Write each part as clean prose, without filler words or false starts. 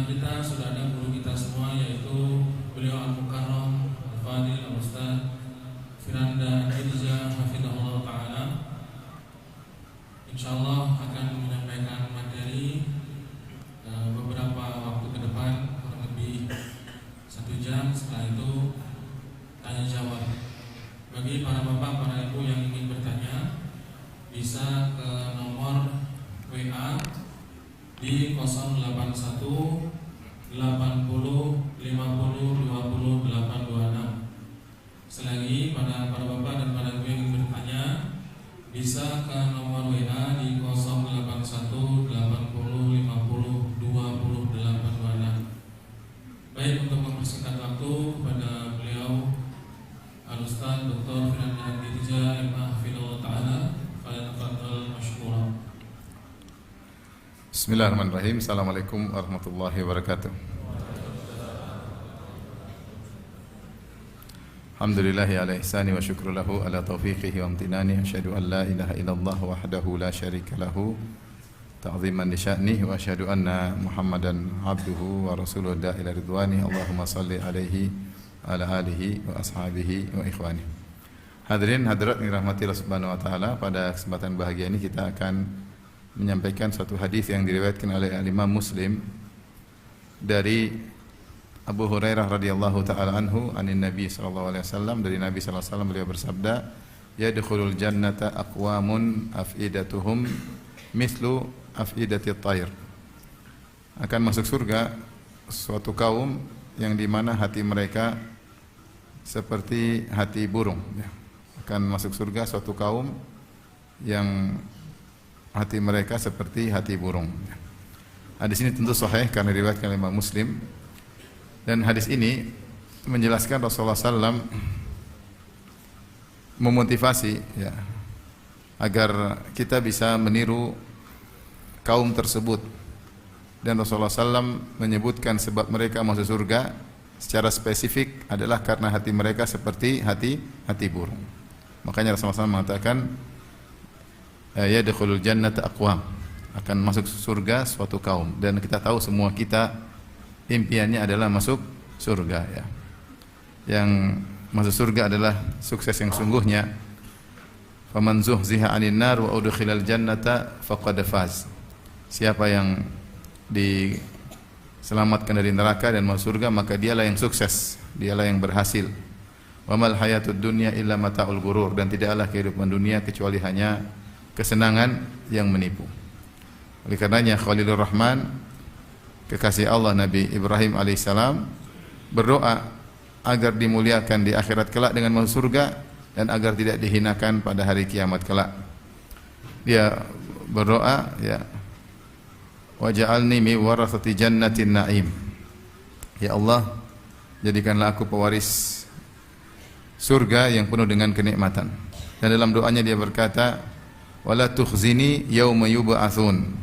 kita sudah ada guru kita semua, yaitu beliau Al-Mukarram Al-Fadil Al-Ustaz Firanda Irza Hafidhahullah Ta'ala. InsyaAllah akan menyampaikan materi beberapa waktu ke depan, kurang lebih 1 jam. Setelah itu tanya jawab. Bagi para bapak, para ibu yang ingin bertanya, bisa ke nomor WA di 081 80 50 20 826. Selagi pada bapak dan para ibu yang ingin bertanya, bisa ke nomor WA di 081 80 50 20 826. Baik, untuk mempersingkat waktu, kepada beliau Al-Ustaz Dr. Firanda Irza Hafidhahullah Ta'ala, falyatafadhal mashkura. Bismillahirrahmanirrahim. Assalamualaikum warahmatullahi wabarakatuh. Alhamdulillahi ala ihsani wa syukru lahu ala taufiqihi wa amtinani. Asyhadu an la ilaha illallah wahdahu la syarika lahu ta'ziman li sya'nih, wa asyhadu anna Muhammadan abduhu wa rasuluhu da'ila ridwani. Allahumma salli alaihi ala alihi wa ashabihi wa ikhwani. Hadirin hadirat yang dirahmati Allah Subhanahu wa taala, pada kesempatan bahagia ini kita akan menyampaikan suatu hadis yang diriwayatkan oleh Imam Muslim dari Abu Hurairah radhiyallahu taala anhu anin Nabi sallallahu alaihi wasallam. Dari Nabi sallallahu alaihi wasallam beliau bersabda, yadkhulul jannata aqwamun afidatuhum mislu afidatit thair. Akan masuk surga suatu kaum yang di mana hati mereka seperti hati burung, ya. Akan masuk surga suatu kaum yang hati mereka seperti hati burung. Hadis ini tentu sahih karena diriwayatkan oleh Imam Muslim, dan hadis ini menjelaskan Rasulullah SAW memotivasi, ya, agar kita bisa meniru kaum tersebut. Dan Rasulullah SAW menyebutkan sebab mereka masuk surga secara spesifik adalah karena hati mereka seperti hati burung. Makanya Rasulullah SAW mengatakan, yadkhulul jannata aqwam, akan masuk surga suatu kaum. Dan kita tahu semua kita impiannya adalah masuk surga, ya. Yang masuk surga adalah sukses yang sungguhnya. Faman zuhziha 'anil nar wa udkhilal jannata faqad faz. Siapa yang diselamatkan dari neraka dan masuk surga, maka dialah yang sukses, dialah yang berhasil. Wa mal hayatud dunya illa mata'ul ghurur, dan tidaklah kehidupan dunia kecuali hanya kesenangan yang menipu. Oleh karenanya Khalilur Rahman, kekasih Allah Nabi Ibrahim alaihissalam, berdoa agar dimuliakan di akhirat kelak dengan masuk surga dan agar tidak dihinakan pada hari kiamat kelak. Dia berdoa, ya, waj'alni mi warathati jannatin na'im. Ya Allah, jadikanlah aku pewaris surga yang penuh dengan kenikmatan. Dan dalam doanya dia berkata, wala tukhzini yauma yub'atsun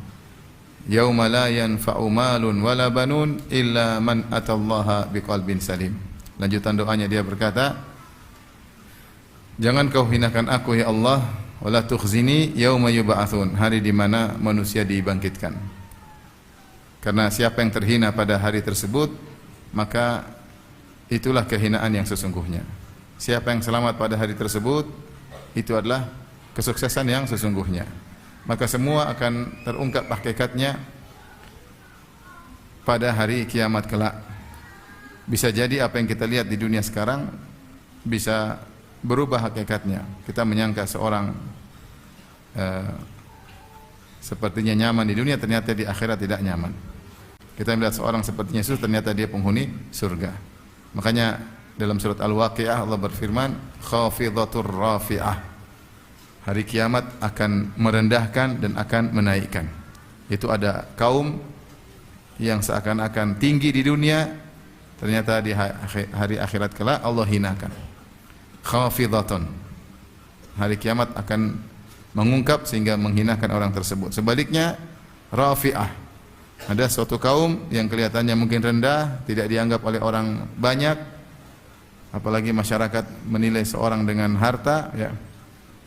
yauma la yanfa'u malun wala banun illa man atallaha biqalbin salim. Lanjutan doanya dia berkata, jangan kau hinakan aku ya Allah, wala tukhzini yauma yub'atsun, hari di mana manusia dibangkitkan. Karena siapa yang terhina pada hari tersebut, maka itulah kehinaan yang sesungguhnya. Siapa yang selamat pada hari tersebut, itu adalah kesuksesan yang sesungguhnya. Maka semua akan terungkap hakikatnya pada hari kiamat kelak. Bisa jadi apa yang kita lihat di dunia sekarang bisa berubah hakikatnya. Kita menyangka seorang sepertinya nyaman di dunia, ternyata di akhirat tidak nyaman. Kita melihat seorang sepertinya Yesus, ternyata dia penghuni surga. Makanya dalam surat Al-Waqi'ah Allah berfirman, khafidhatur rafi'ah, hari kiamat akan merendahkan dan akan menaikkan. Itu ada kaum yang seakan-akan tinggi di dunia, ternyata di hari akhirat kelak Allah hinakan. Khafidhatun, hari kiamat akan mengungkap sehingga menghinakan orang tersebut. Sebaliknya rafi'ah, ada suatu kaum yang kelihatannya mungkin rendah, tidak dianggap oleh orang banyak, apalagi masyarakat menilai seorang dengan harta, ya,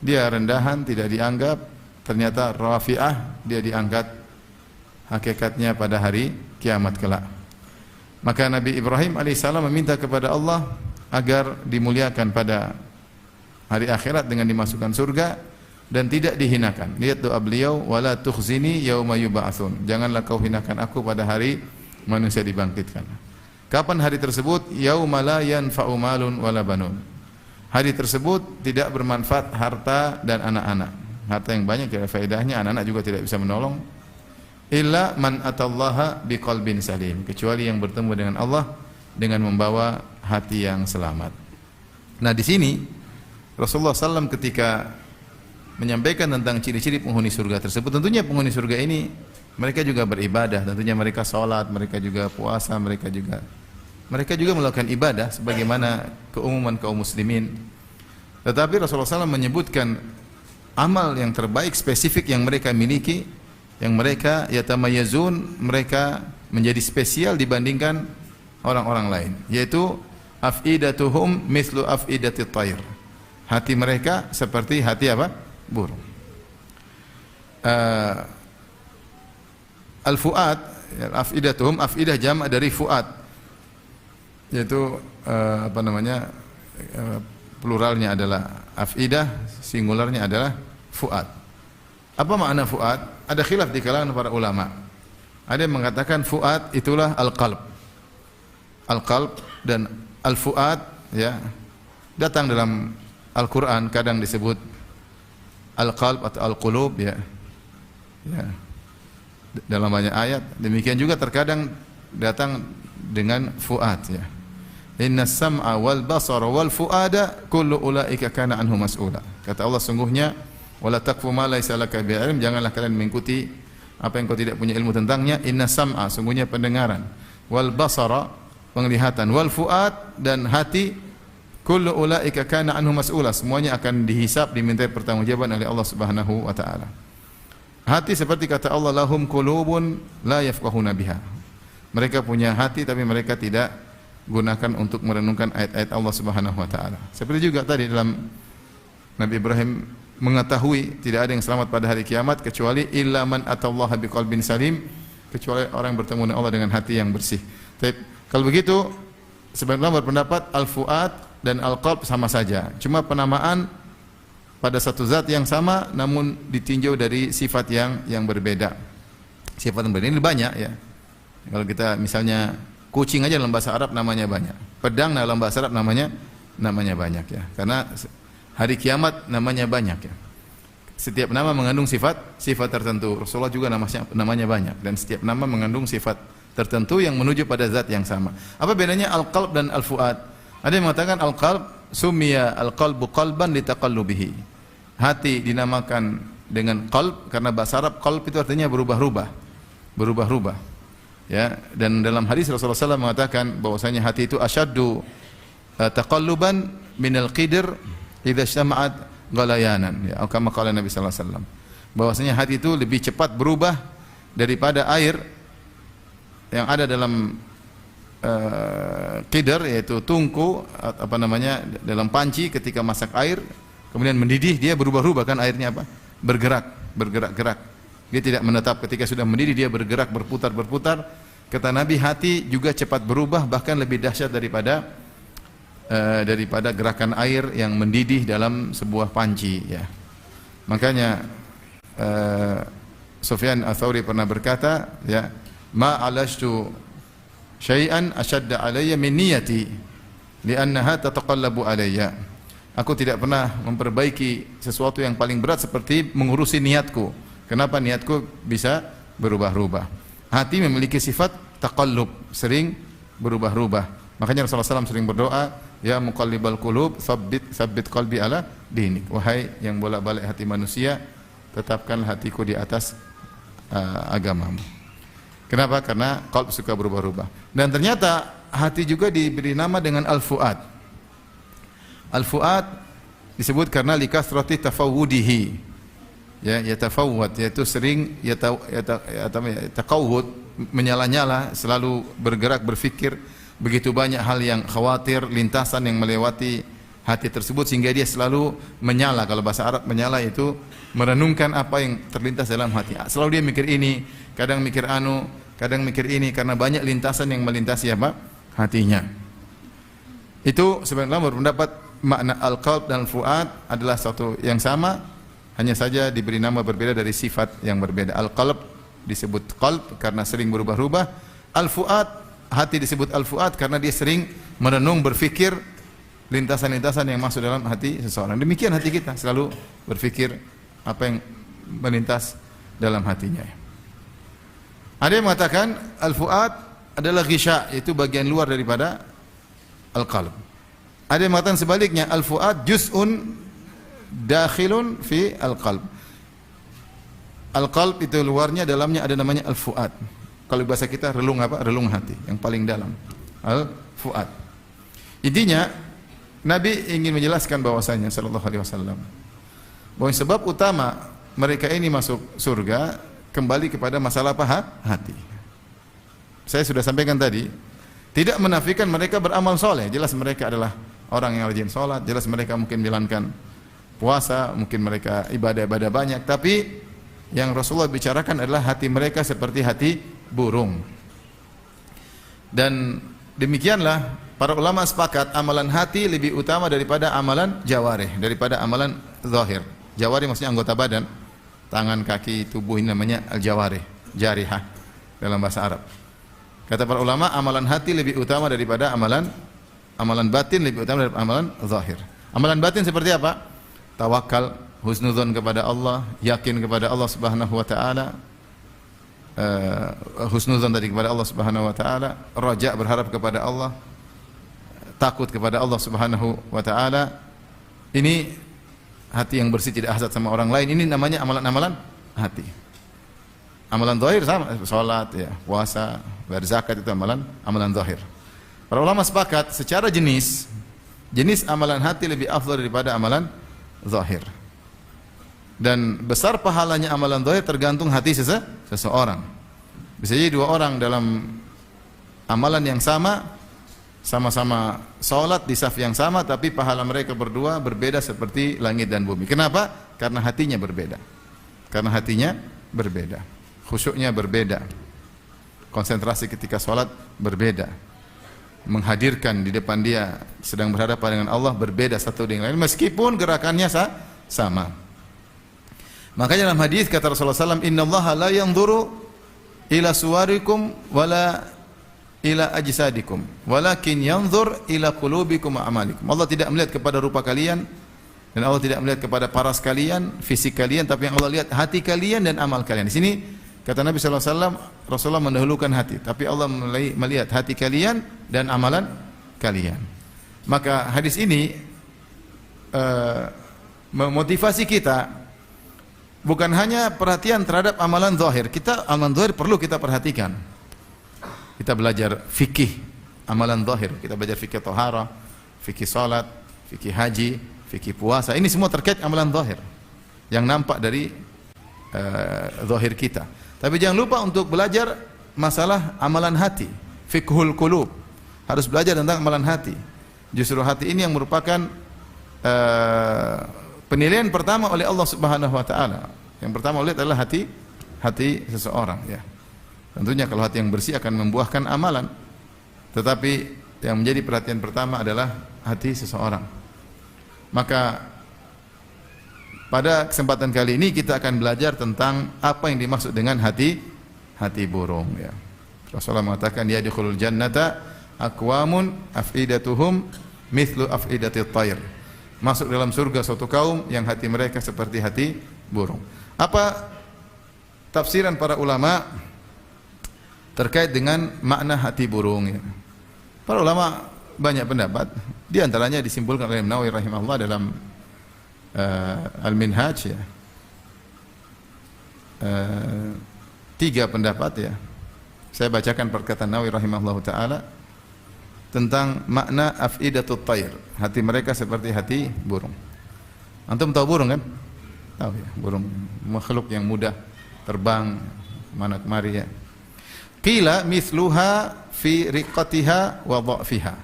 dia rendahan, tidak dianggap. Ternyata rafi'ah, dia diangkat hakikatnya pada hari kiamat kelak. Maka Nabi Ibrahim alaihissalam meminta kepada Allah agar dimuliakan pada hari akhirat dengan dimasukkan surga dan tidak dihinakan. Lihat doa beliau, wala tukhzini yauma yub'atsun. Janganlah kau hinakan aku pada hari manusia dibangkitkan. Kapan hari tersebut? Yauma la yanfa'u malun wala banun. Hari tersebut tidak bermanfaat harta dan anak-anak. Harta yang banyak tidak ada faedahnya, anak-anak juga tidak bisa menolong. Illa man atallaha biqalbin salim, kecuali yang bertemu dengan Allah dengan membawa hati yang selamat. Nah, di sini Rasulullah SAW ketika menyampaikan tentang ciri-ciri penghuni surga tersebut, tentunya penghuni surga ini mereka juga beribadah, tentunya mereka salat, mereka juga puasa, mereka juga melakukan ibadah sebagaimana keumuman kaum muslimin. Tetapi Rasulullah SAW menyebutkan amal yang terbaik spesifik yang mereka miliki, yang mereka yatamayazun, mereka menjadi spesial dibandingkan orang-orang lain, yaitu afidatuhum mithlu afidatit tayr. Hati mereka seperti hati apa? Burung. Al-fuad, afidatuhum, afidah jama' dari fuad, yaitu pluralnya adalah afidah, singularnya adalah fuad. Apa makna fuad? Ada khilaf di kalangan para ulama. Ada yang mengatakan fuad itulah al-qalb. Al-qalb dan al-fuad ya datang dalam Al-Qur'an, kadang disebut al-qalb atau al-qulub ya. Ya. Dalam banyak ayat. Demikian juga terkadang datang dengan fuad ya. Inna sam'a wal basara wal fuada kullu ulaika kana anhu mas'ula. Kata Allah, sungguhnya wala taqfu ma laysa laka bi'ilm, janganlah kalian mengikuti apa yang kau tidak punya ilmu tentangnya. Inna sam'a, sungguhnya pendengaran, wal basara, penglihatan, wal fuad, dan hati, kullu ulaika kana anhu mas'ula, semuanya akan dihisab, dimintai pertanggungjawaban oleh Allah Subhanahu wa taala. Hati seperti kata Allah, lahum qulubun la yafqahuna biha. Mereka punya hati tapi mereka tidak gunakan untuk merenungkan ayat-ayat Allah Subhanahu wa taala. Seperti juga tadi dalam Nabi Ibrahim mengetahui tidak ada yang selamat pada hari kiamat kecuali illa man atallaha biqalbin salim, kecuali orang yang bertemu dengan Allah dengan hati yang bersih. Tapi kalau begitu sebagian ulama berpendapat al-fuad dan al-qalb sama saja, cuma penamaan pada satu zat yang sama namun ditinjau dari sifat yang berbeda. Sifat yang berbeda ini banyak ya. Kalau kita misalnya kucing aja dalam bahasa Arab namanya banyak. Pedang dalam bahasa Arab namanya banyak ya. Karena hari kiamat namanya banyak ya. Setiap nama mengandung sifat tertentu. Rasulullah juga namanya banyak, dan setiap nama mengandung sifat tertentu yang menuju pada zat yang sama. Apa bedanya al-qalb dan al-fuad? Ada yang mengatakan al-qalb summiya al-qalbu qalban litaqallubihi. Hati dinamakan dengan qalb karena bahasa Arab qalb itu artinya berubah-ubah. Ya, dan dalam hadis Rasulullah SAW mengatakan bahwasanya hati itu asyaddu taqalluban minal qidr idza ijtama'at ghalayanan. Ya, kama qala Nabi sallallahu alaihi wasallam. Bahwasanya hati itu lebih cepat berubah daripada air yang ada dalam qidr, yaitu tungku dalam panci ketika masak air kemudian mendidih, dia berubah-ubah kan airnya apa? Bergerak. Dia tidak menetap, ketika sudah mendidih dia bergerak, berputar. Kata Nabi, hati juga cepat berubah, bahkan lebih dahsyat daripada gerakan air yang mendidih dalam sebuah panci ya. Makanya Sufyan Ats-Tsauri pernah berkata ya, ma alashtu syai'an ashadda alayya min niyati li'annaha tataqallabu alayya. Aku tidak pernah memperbaiki sesuatu yang paling berat seperti mengurusi niatku. Kenapa? Niatku bisa berubah-ubah. Hati memiliki sifat taqallub, sering berubah-ubah. Makanya Rasulullah SAW sering berdoa, ya muqallibal qulub, tsabbit qalbi ala dinik. Wahai yang bolak-balik hati manusia, tetapkan hatiku di atas agamamu. Kenapa? Karena qalb suka berubah-ubah. Dan ternyata hati juga diberi nama dengan al-fuad. Al-fuad disebut karena likasrati tafawudihi. Ya, yatafawwad, yaitu sering yataqawwud, menyala-nyala, selalu bergerak, berfikir, begitu banyak hal yang khawatir, lintasan yang melewati hati tersebut sehingga dia selalu menyala. Kalau bahasa Arab menyala itu merenungkan apa yang terlintas dalam hati. Selalu dia mikir ini, kadang mikir anu, kadang mikir ini, karena banyak lintasan yang melintasi apa? Hatinya. Itu sebenarnya berpendapat makna al-qalb dan fuad adalah satu yang sama, hanya saja diberi nama berbeda dari sifat yang berbeda. Al-qalb disebut qalb karena sering berubah-ubah. Al-fuad, hati disebut al-fuad karena dia sering merenung, berfikir lintasan-lintasan yang masuk dalam hati seseorang. Demikian hati kita, selalu berfikir apa yang melintas dalam hatinya. Ada yang mengatakan al-fuad adalah ghisya, yaitu bagian luar daripada al-qalb. Ada yang mengatakan sebaliknya, al-fuad juz'un dakhilun fi al-qalb. Al-qalb itu luarnya, dalamnya ada namanya al-fuad. Kalau bahasa kita relung apa? Relung hati, yang paling dalam. Al-fuad. Intinya Nabi ingin menjelaskan bahwasanya sallallahu alaihi wasallam bahwa sebab utama mereka ini masuk surga kembali kepada masalah apa? Hati. Saya sudah sampaikan tadi, tidak menafikan mereka beramal soleh. Jelas mereka adalah orang yang rajin sholat, jelas mereka mungkin menjalankan puasa, mungkin mereka ibadah-ibadah banyak, tapi yang Rasulullah bicarakan adalah hati mereka seperti hati burung. Dan demikianlah para ulama sepakat amalan hati lebih utama daripada amalan jawarih, daripada amalan zahir. Jawarih maksudnya anggota badan, tangan, kaki, tubuh, ini namanya al-jawarih, jarihah dalam bahasa Arab. Kata para ulama, amalan hati lebih utama daripada amalan batin, lebih utama daripada amalan zahir. Amalan batin seperti apa? Tawakal, husnudzon kepada Allah, yakin kepada Allah Subhanahu wa taala, husnudzon tadi kepada Allah Subhanahu wa taala, raja, berharap kepada Allah, takut kepada Allah Subhanahu wa taala. Ini hati yang bersih, tidak hasad sama orang lain. Ini namanya amalan-amalan hati. Amalan zahir sama, salat ya, puasa, bayar zakat, itu amalan zahir. Para ulama sepakat secara jenis amalan hati lebih afdal daripada amalan zahir. Dan besar pahalanya amalan zahir tergantung hati seseorang. Bisa jadi dua orang dalam amalan yang sama-sama salat di saf yang sama, tapi pahala mereka berdua berbeda seperti langit dan bumi. Kenapa? Karena hatinya berbeda. Karena hatinya berbeda. Khusyuknya berbeda. Konsentrasi ketika salat berbeda. Menghadirkan di depan dia sedang berhadapan dengan Allah berbeda satu dengan lain, meskipun gerakannya sama. Makanya dalam hadis kata Rasulullah SAW, innallaha la yanzuru ila suwarikum wala ila ajsadikum walakin yanzur ila qulubikum wa amalikum. Allah tidak melihat kepada rupa kalian dan Allah tidak melihat kepada paras kalian, fisik kalian, tapi yang Allah lihat hati kalian dan amal kalian. Di sini kata Nabi SAW, Rasulullah mendahulukan hati, tapi Allah melihat hati kalian dan amalan kalian. Maka hadis ini memotivasi kita bukan hanya perhatian terhadap amalan zahir. Amalan zahir perlu kita perhatikan. Kita belajar fikih amalan zahir, kita belajar fikih taharah, fikih salat, fikih haji, fikih puasa. Ini semua terkait amalan zahir yang nampak dari zahir kita. Tapi jangan lupa untuk belajar masalah amalan hati, fiqhul qulub. Harus belajar tentang amalan hati. Justru hati ini yang merupakan penilaian pertama oleh Allah Subhanahu wa taala. Yang pertama lihat adalah hati seseorang ya. Tentunya kalau hati yang bersih akan membuahkan amalan. Tetapi yang menjadi perhatian pertama adalah hati seseorang. Maka pada kesempatan kali ini kita akan belajar tentang apa yang dimaksud dengan hati burung ya. Rasulullah mengatakan yadkhulul jannata aqwamun afidatuhum mithlu afidatit thair. Masuk dalam surga suatu kaum yang hati mereka seperti hati burung. Apa tafsiran para ulama terkait dengan makna hati burung ya. Para ulama banyak pendapat, di antaranya disimpulkan oleh Imam Nawawi rahimahullah dalam Al-Minhaj ya. 3 pendapat ya. Saya bacakan perkataan Nawawi rahimahullah taala tentang makna afidatut thair. Hati mereka seperti hati burung. Antum tahu burung kan? Tahu ya, burung makhluk yang mudah terbang mana kemari ya. Qila mithluha fi riqatiha wa dha'fiha.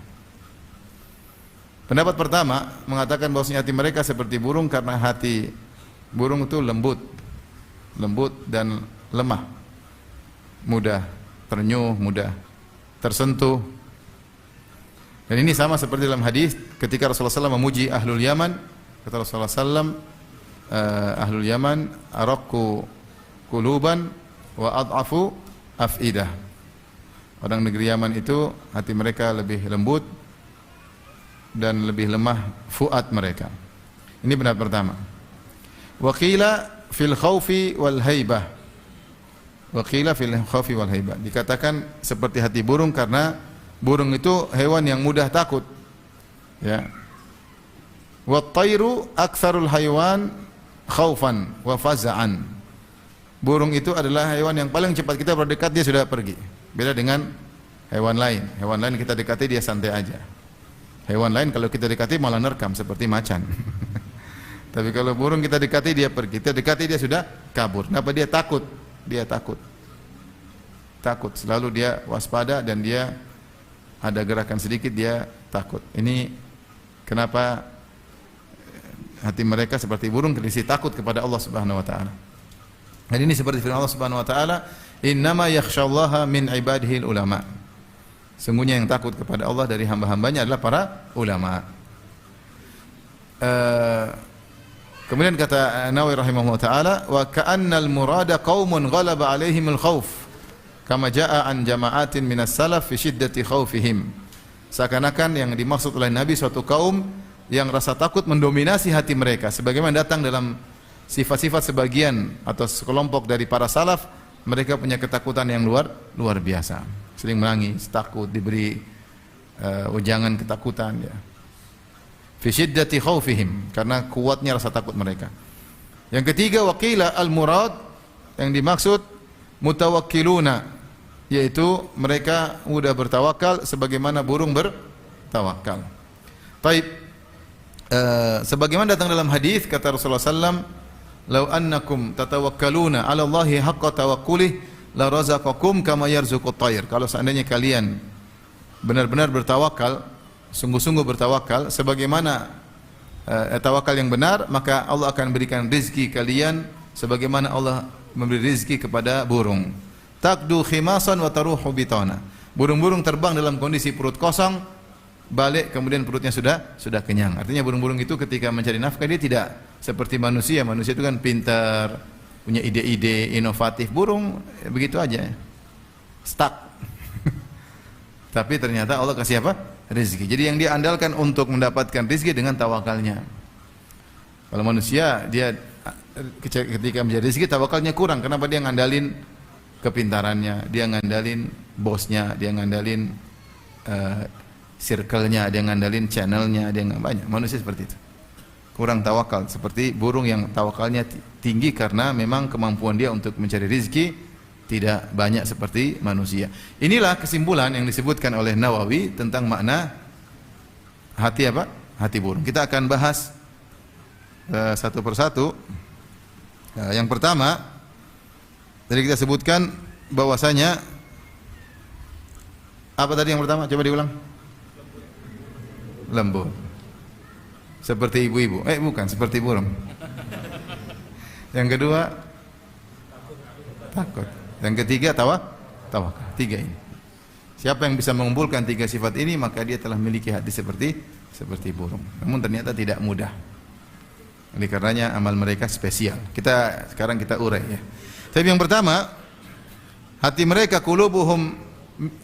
Pendapat pertama mengatakan bahwasanya hati mereka seperti burung karena hati burung itu lembut dan lemah, mudah terenyuh, mudah tersentuh. Dan ini sama seperti dalam hadis ketika Rasulullah SAW memuji Ahlul Yaman, kata Rasulullah SAW, Ahlul Yaman araqqu quluban wa ad'afu af'idah. Orang negeri Yaman itu hati mereka lebih lembut dan lebih lemah fuad mereka. Ini pendapat pertama. Wa qila fil khaufi wal haibah. Wa qila fil khaufi wal haibah. Dikatakan seperti hati burung karena burung itu hewan yang mudah takut. Ya. Wa tayru aktsarul haywan khaufan wa faza'an. Burung itu adalah hewan yang paling cepat kita berdekat dia sudah pergi. Beda dengan hewan lain. Hewan lain kita dekati dia santai aja. Hewan lain kalau kita dekati malah nerkam seperti macan. Tapi kalau burung kita dekati dia pergi. Kita dekati dia sudah kabur. Kenapa dia takut? Dia takut. Takut. Selalu dia waspada dan dia ada gerakan sedikit dia takut. Ini kenapa hati mereka seperti burung terisi takut kepada Allah Subhanahu wa taala. Dan ini seperti firman Allah Subhanahu wa taala, "Innama yakhsyallaha min ibadihil ulama." Sungguhnya yang takut kepada Allah dari hamba-hambanya adalah para ulama. Kemudian kata Nawawi rahimahullah taala, "Wa ka'annal murada qaumun ghalaba 'alaihimul khauf, kama jaa'a an jama'atin minas salaf fi shiddati khaufihim." Seakan-akan yang dimaksud oleh Nabi suatu kaum yang rasa takut mendominasi hati mereka, sebagaimana datang dalam sifat-sifat sebagian atau sekelompok dari para salaf, mereka punya ketakutan yang luar biasa. Sering menangis, takut, diberi ujangan ketakutan ya. Fi syiddati khaufihim, karena kuatnya rasa takut mereka. Yang ketiga, waqila al-murad, yang dimaksud mutawakkiluna, yaitu mereka mudah bertawakal sebagaimana burung bertawakal. Baik, sebagaimana datang dalam hadis kata Rasulullah sallam, "Lau annakum tatawakkaluna 'ala Allahi haqqa tawakkulih la razaqakum kama yarzuqut tayr." Kalau seandainya kalian benar-benar bertawakal, sungguh-sungguh bertawakal sebagaimana tawakal yang benar, maka Allah akan berikan rezeki kalian sebagaimana Allah memberi rezeki kepada burung. Taqdu khimasan wa taruhu bitana. Burung-burung terbang dalam kondisi perut kosong, balik kemudian perutnya sudah kenyang. Artinya burung-burung itu ketika mencari nafkah dia tidak seperti manusia. Manusia itu kan pintar, punya ide-ide inovatif. Burung begitu aja, stuck. Tapi ternyata Allah kasih apa? Rezeki. Jadi yang dia andalkan untuk mendapatkan rezeki dengan tawakalnya. Kalau manusia dia ketika mencari rezeki tawakalnya kurang. Kenapa? Dia ngandalin kepintarannya, dia ngandalin bosnya, dia ngandalin circle-nya, dia ngandalin channel-nya, dia banyak. Manusia seperti itu. Kurang tawakal, seperti burung yang tawakalnya tinggi karena memang kemampuan dia untuk mencari rezeki tidak banyak seperti manusia. Inilah kesimpulan yang disebutkan oleh Nawawi tentang makna hati apa? Hati burung. Kita akan bahas satu persatu. Yang pertama, tadi kita sebutkan bahwasanya apa tadi yang pertama? Coba diulang. Lembut. Seperti ibu-ibu. Bukan, seperti burung. Yang kedua, takut. Yang ketiga, tawakal. Tiga ini. Siapa yang bisa mengumpulkan tiga sifat ini, maka dia telah memiliki hati seperti burung. Namun ternyata tidak mudah. Oleh karenanya amal mereka spesial. Sekarang kita urai ya. Tapi yang pertama, hati mereka qulubuhum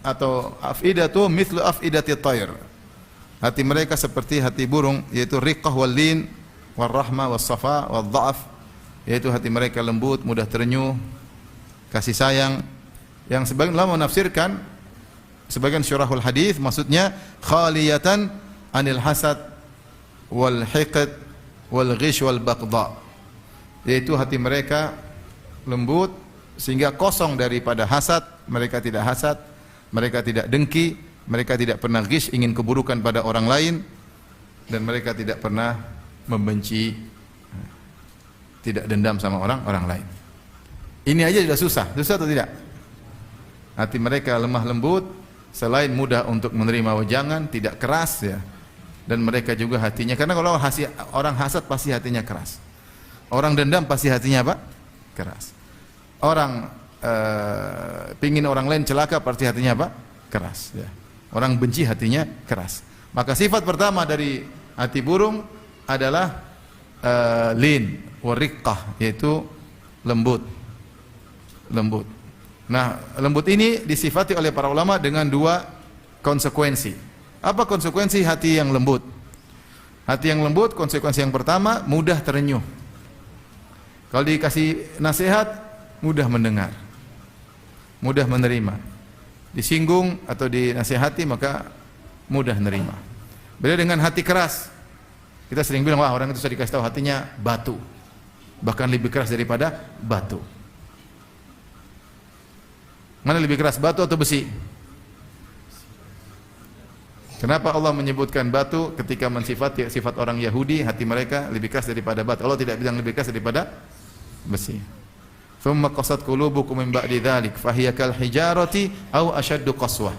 atau afidatu mithlu afidati tayr. Hati mereka seperti hati burung, yaitu riqqah wal lin wal rahmah was safa wal dha'af, yaitu hati mereka lembut, mudah terenyuh, kasih sayang. Yang sebagian ulama menafsirkan, sebagian syurahul hadis maksudnya khaliyatan anil hasad wal hiqd wal ghish wal baghdha, yaitu hati mereka lembut sehingga kosong daripada hasad, mereka tidak hasad, mereka tidak dengki, mereka tidak pernah ghish, ingin keburukan pada orang lain, dan mereka tidak pernah membenci, tidak dendam sama orang lain. Ini aja sudah susah atau tidak? Hati mereka lemah lembut, selain mudah untuk menerima wejangan, tidak keras ya. Dan mereka juga hatinya, karena kalau orang hasad pasti hatinya keras. Orang dendam pasti hatinya apa? Keras. Orang pingin orang lain celaka, berarti hatinya apa? Keras. Ya. Orang benci hatinya keras. Maka sifat pertama dari hati burung adalah lin, wariqqah, yaitu lembut. Lembut. Nah, lembut ini disifati oleh para ulama dengan dua konsekuensi. Apa konsekuensi hati yang lembut? Hati yang lembut, konsekuensi yang pertama, mudah terenyuh. Kalau dikasih nasihat, mudah mendengar, mudah menerima. Disinggung atau dinasihati, maka mudah menerima. Beda dengan hati keras. Kita sering bilang, wah orang itu sudah dikasih tahu hatinya batu, bahkan lebih keras daripada batu. Mana lebih keras, batu atau besi? Kenapa Allah menyebutkan batu ketika mensifati sifat orang Yahudi, hati mereka lebih keras daripada batu? Allah tidak bilang lebih keras daripada besi. Thumma qasat qulubukum min ba'di dzalik fahiya kal hijarati aw ashaddu qaswah.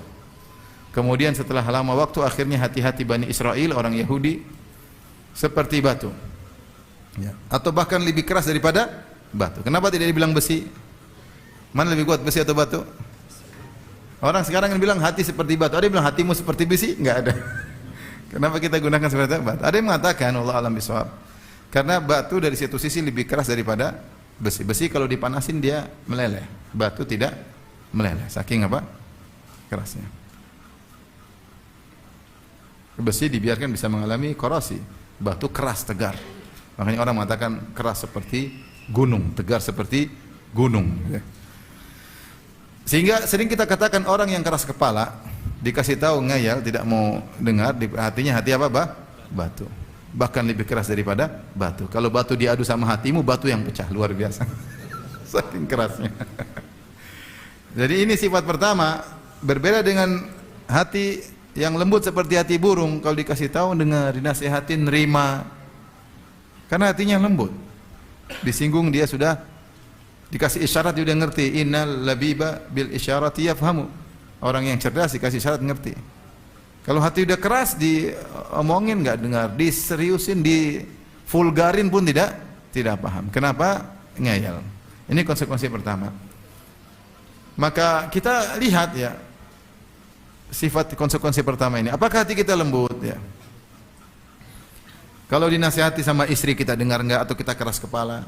Kemudian setelah lama waktu, akhirnya hati-hati Bani Israel, orang Yahudi, seperti batu. Ya. Atau bahkan lebih keras daripada batu. Kenapa tidak dibilang besi? Mana lebih kuat, besi atau batu? Orang sekarang yang bilang hati seperti batu. Ada yang bilang hatimu seperti besi? Enggak ada. Kenapa kita gunakan seperti batu? Ada yang mengatakan, Allah alam bisawab, karena batu dari satu sisi lebih keras daripada besi. Besi kalau dipanasin dia meleleh. Batu tidak meleleh. Saking apa? Kerasnya. Besi dibiarkan bisa mengalami korasi. Batu keras, tegar. Makanya orang mengatakan keras seperti gunung, tegar seperti gunung. Sehingga sering kita katakan orang yang keras kepala, dikasih tahu ngayal, tidak mau dengar, hatinya hati apa? Batu. Bahkan lebih keras daripada batu. Kalau batu diadu sama hatimu, batu yang pecah, luar biasa. Saking kerasnya. Jadi ini sifat pertama, berbeda dengan hati yang lembut seperti hati burung. Kalau dikasih tahu, dengar, dinasihatin, nerima. Karena hatinya lembut. Disinggung dia sudah, dikasih isyarat dia sudah ngerti. Innal labiba bil isyarati yafhamu. Orang yang cerdas dikasih isyarat ngerti. Kalau hati udah keras, diomongin nggak dengar, diseriusin, divulgarin pun tidak paham. Kenapa? Ngayal. Ini konsekuensi pertama. Maka kita lihat ya, sifat konsekuensi pertama ini. Apakah hati kita lembut ya? Kalau dinasihati sama istri kita dengar enggak, atau kita keras kepala?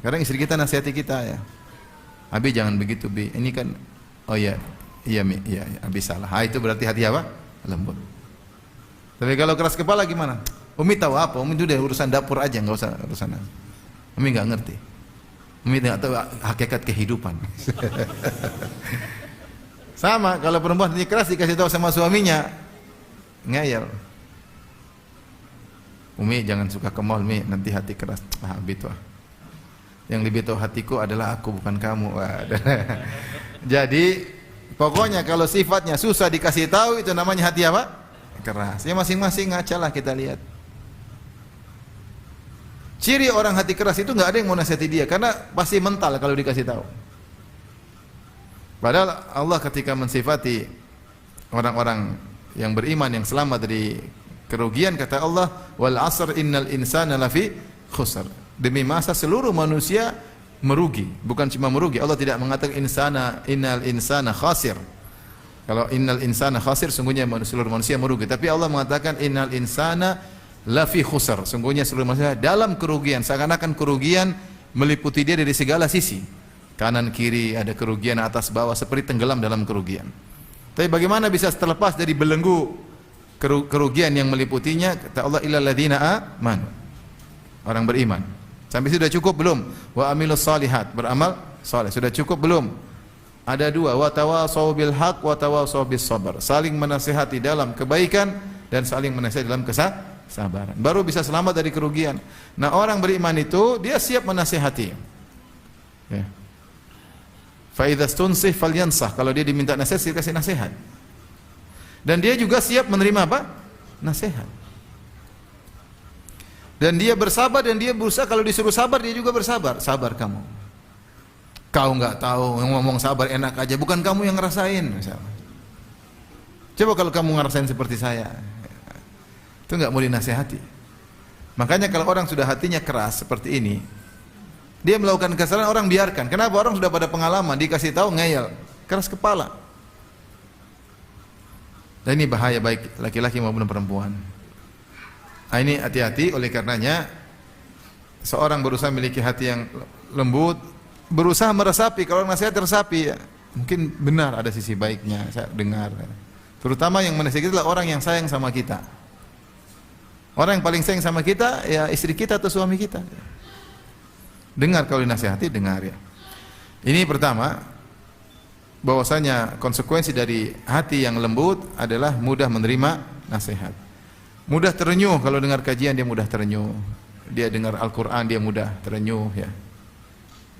Kadang istri kita nasihati kita ya, Abi jangan begitu Bi, ini kan, oh iya Mi, iya Abi salah. Itu berarti hati apa? Lembut. Tapi kalau keras kepala gimana? Umi tahu apa? Umi itu udah urusan dapur aja, nggak usah urusan. Umi nggak ngerti. Umi nggak tahu hakikat kehidupan. Sama, kalau perempuan hati keras dikasih tahu sama suaminya, ngayal. Umi jangan suka ke mall Mi, nanti hati keras. Abi tuh. Yang lebih tahu hatiku adalah aku, bukan kamu. Jadi pokoknya kalau sifatnya susah dikasih tahu, itu namanya hati apa? Keras. Ya masing-masing ngacalah kita lihat. Ciri orang hati keras itu nggak ada yang mau nasihati dia, karena pasti mental kalau dikasih tahu. Padahal Allah ketika mensifati orang-orang yang beriman, yang selamat dari kerugian, kata Allah, wal asr innal insana lafi khusr. Demi masa seluruh manusia merugi. Bukan cuma merugi, Allah tidak mengatakan innal insana khasir. Kalau innal insana khasir, sungguhnya seluruh manusia merugi. Tapi Allah mengatakan innal insana lafi khusr. Sungguhnya seluruh manusia dalam kerugian. Seakan-akan kerugian meliputi dia dari segala sisi. Kanan kiri ada kerugian, atas bawah, seperti tenggelam dalam kerugian. Tapi bagaimana bisa terlepas dari belenggu kerugian yang meliputinya? Kata Allah, illal ladzina amanu. Orang beriman. Sampai sudah cukup belum? Wa amilus salihat, beramal saleh. Sudah cukup belum? Ada dua, wa tawasau bil haq wa tawasau bis sabar. Saling menasihati dalam kebaikan dan saling menasihati dalam kesabaran. Baru bisa selamat dari kerugian. Nah, orang beriman itu dia siap menasihati. Ya. Fa idza stunsih falyansah. Kalau dia diminta nasihat, dia kasih nasihat. Dan dia juga siap menerima apa? Nasihat. Dan dia bersabar, dan dia berusaha kalau disuruh sabar, dia juga bersabar. Sabar kamu. Kau nggak tahu, ngomong sabar enak aja, bukan kamu yang ngerasain. Misalnya. Coba kalau kamu ngerasain seperti saya, itu nggak mau dinasehati. Makanya kalau orang sudah hatinya keras seperti ini, Dia melakukan kesalahan, orang biarkan. Kenapa? Orang sudah pada pengalaman, dikasih tahu ngeyel, keras kepala. Dan ini bahaya baik laki-laki maupun perempuan. Nah, ini hati-hati. Oleh karenanya seorang berusaha memiliki hati yang lembut, berusaha meresapi. Kalau nasihat tersapi, ya, mungkin benar ada sisi baiknya, saya dengar. Terutama yang menasihati adalah orang yang sayang sama kita. Orang yang paling sayang sama kita, ya istri kita atau suami kita. Dengar kalau dinasihati, dengar ya. Ini pertama, bahwasanya konsekuensi dari hati yang lembut adalah mudah menerima nasihat. Mudah terenyuh, kalau dengar kajian dia mudah terenyuh. Dia dengar Al-Quran dia mudah terenyuh ya.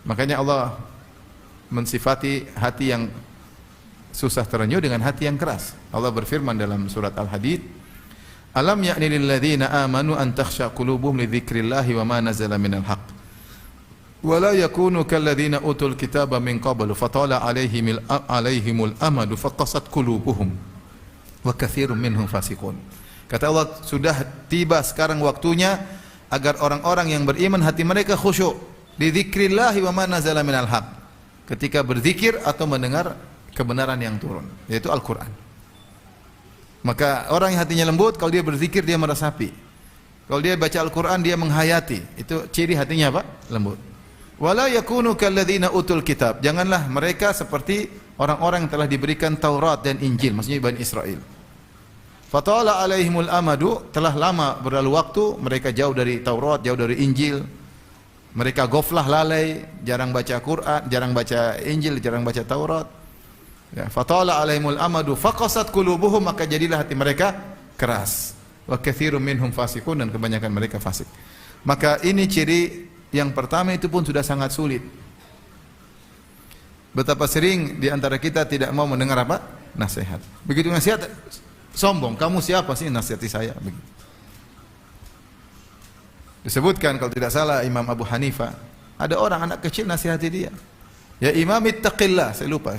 Makanya Allah mensifati hati yang susah terenyuh dengan hati yang keras. Allah berfirman dalam surat Al-Hadid, "Alam ya'ni lil ladzina amanu an takhsha qulubuhum li dzikrillahi wa ma nazala minal haqq. Wala yakunu kalladzina utul kitaba min qablu fatala alaihimul amadu faqasat qulubuhum wa katsirun minhum fasiqun." Kata Allah, sudah tiba sekarang waktunya agar orang-orang yang beriman hati mereka khusyuk di dzikrillah wa ma nazala minal haq, ketika berzikir atau mendengar kebenaran yang turun, yaitu Al-Qur'an. Maka orang yang hatinya lembut, kalau dia berzikir dia meresapi. Kalau dia baca Al-Qur'an dia menghayati. Itu ciri hatinya apa? Lembut. Wala yakunu kalladzina utul kitab. Janganlah mereka seperti orang-orang yang telah diberikan Taurat dan Injil, maksudnya Bani Israel. Fatala alaihimul amadu, telah lama berlalu waktu, mereka jauh dari Taurat, jauh dari Injil. Mereka goflah, lalai, jarang baca Quran, jarang baca Injil, jarang baca Taurat. Ya, fatala alaihimul amadu faqasat qulubuhum, maka jadilah hati mereka keras. Wa katsirun minhum fasiqun, dan kebanyakan mereka fasik. Maka ini ciri yang pertama, itu pun sudah sangat sulit. Betapa sering di antara kita tidak mau mendengar apa? Nasihat. Begitu nasihat, sombong. Kamu siapa sih nasihati saya? Begitu. Disebutkan kalau tidak salah Imam Abu Hanifah, ada orang anak kecil nasihati dia. Ya Imam ittaqillah, saya lupa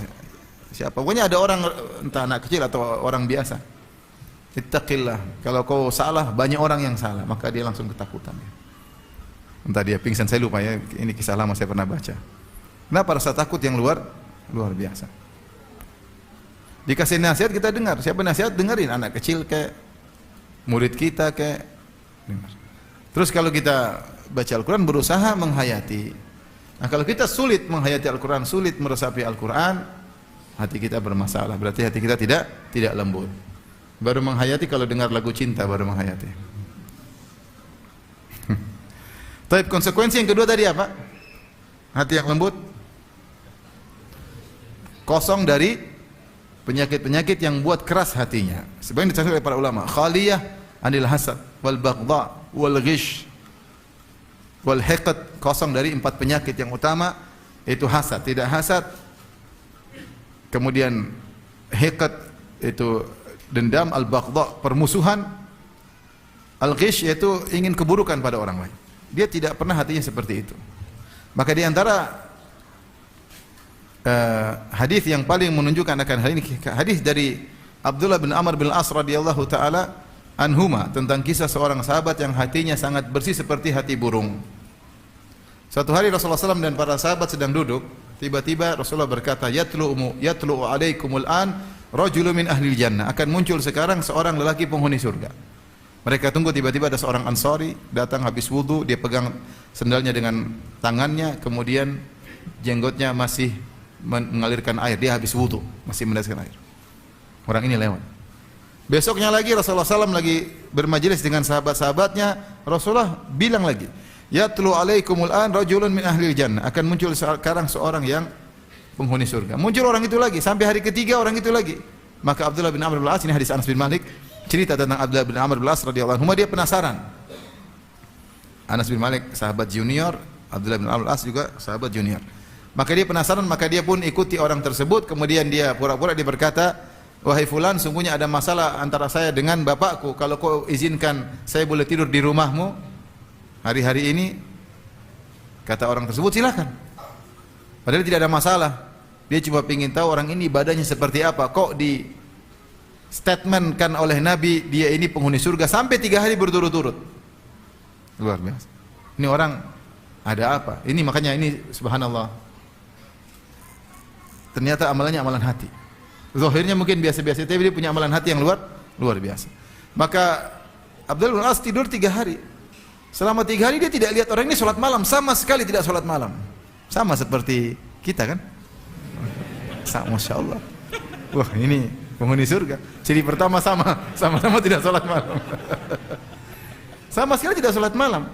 siapa. Pokoknya ada orang, entah anak kecil atau orang biasa. Ittaqillah. Kalau kau salah, banyak orang yang salah, maka dia langsung ketakutan. Entah dia pingsan, saya lupa ya, ini kisah lama saya pernah baca. Kenapa? Rasa takut yang luar biasa. Dikasih nasihat kita dengar, siapa nasihat dengerin, anak kecil kayak murid kita kayak dengar. Terus kalau kita baca Al-Quran berusaha menghayati. Nah kalau kita sulit menghayati Al-Quran, sulit meresapi Al-Quran, hati kita bermasalah, berarti hati kita tidak lembut. Baru menghayati kalau dengar lagu cinta, baru menghayati. Tapi konsekuensi yang kedua tadi apa? Hati yang lembut kosong dari penyakit-penyakit yang buat keras hatinya. Sebenarnya dicatat oleh para ulama, khaliyah anil hasad wal baghdha wal ghish wal hiqd, kosong dari 4 penyakit yang utama, yaitu hasad, tidak hasad. Kemudian hiqd itu dendam, al baghdha permusuhan, al ghish yaitu ingin keburukan pada orang lain. Dia tidak pernah hatinya seperti itu. Maka di antara hadis yang paling menunjukkan akan hal ini, hadis dari Abdullah bin Amr bin As radhiyallahu taala anhuma, tentang kisah seorang sahabat yang hatinya sangat bersih seperti hati burung. Suatu hari Rasulullah SAW dan para sahabat sedang duduk, tiba-tiba Rasulullah berkata, yatlu alaikumul an rajulun min ahli jannah, akan muncul sekarang seorang lelaki penghuni surga. Mereka tunggu, tiba-tiba ada seorang Ansari datang habis wudu, dia pegang sendalnya dengan tangannya, kemudian jenggotnya masih mengalirkan air, dia habis wudu masih meneteskan air. Orang ini lewat. Besoknya lagi Rasulullah SAW lagi bermajelis dengan sahabat-sahabatnya, Rasulullah bilang lagi, yatlu alaikumul an rajulun min ahli jannah, akan muncul sekarang seorang yang penghuni surga. Muncul orang itu lagi, sampai hari ketiga orang itu lagi. Maka Abdullah bin Amr bin As, ini hadis Anas bin Malik, cerita tentang Abdullah bin Amr bin As radhiyallahu anhu, dia penasaran. Anas bin Malik sahabat junior, Abdullah bin Amr bin As juga sahabat junior. Maka dia penasaran, maka dia pun ikuti orang tersebut. Kemudian dia pura-pura dia berkata, wahai fulan, sungguhnya ada masalah antara saya dengan bapakku. Kalau kau izinkan saya boleh tidur di rumahmu hari-hari ini, kata orang tersebut, silakan. Padahal tidak ada masalah. Dia cuma ingin tahu orang ini ibadahnya seperti apa. Kok di statementkan oleh Nabi dia ini penghuni surga sampai 3 hari berturut-turut. Luar biasa. Ini orang Ada apa? Ini makanya ini subhanallah. Ternyata amalannya amalan hati. Zahirnya mungkin biasa-biasa, tapi dia punya amalan hati yang luar biasa. Maka Abdullah bin As tidur 3 hari. Selama 3 hari dia tidak lihat orang ini sholat malam, sama sekali tidak sholat malam. Sama seperti kita kan? Masya Allah. Wah, ini penghuni surga. Ciri pertama sama-sama tidak sholat malam. Sama sekali tidak sholat malam.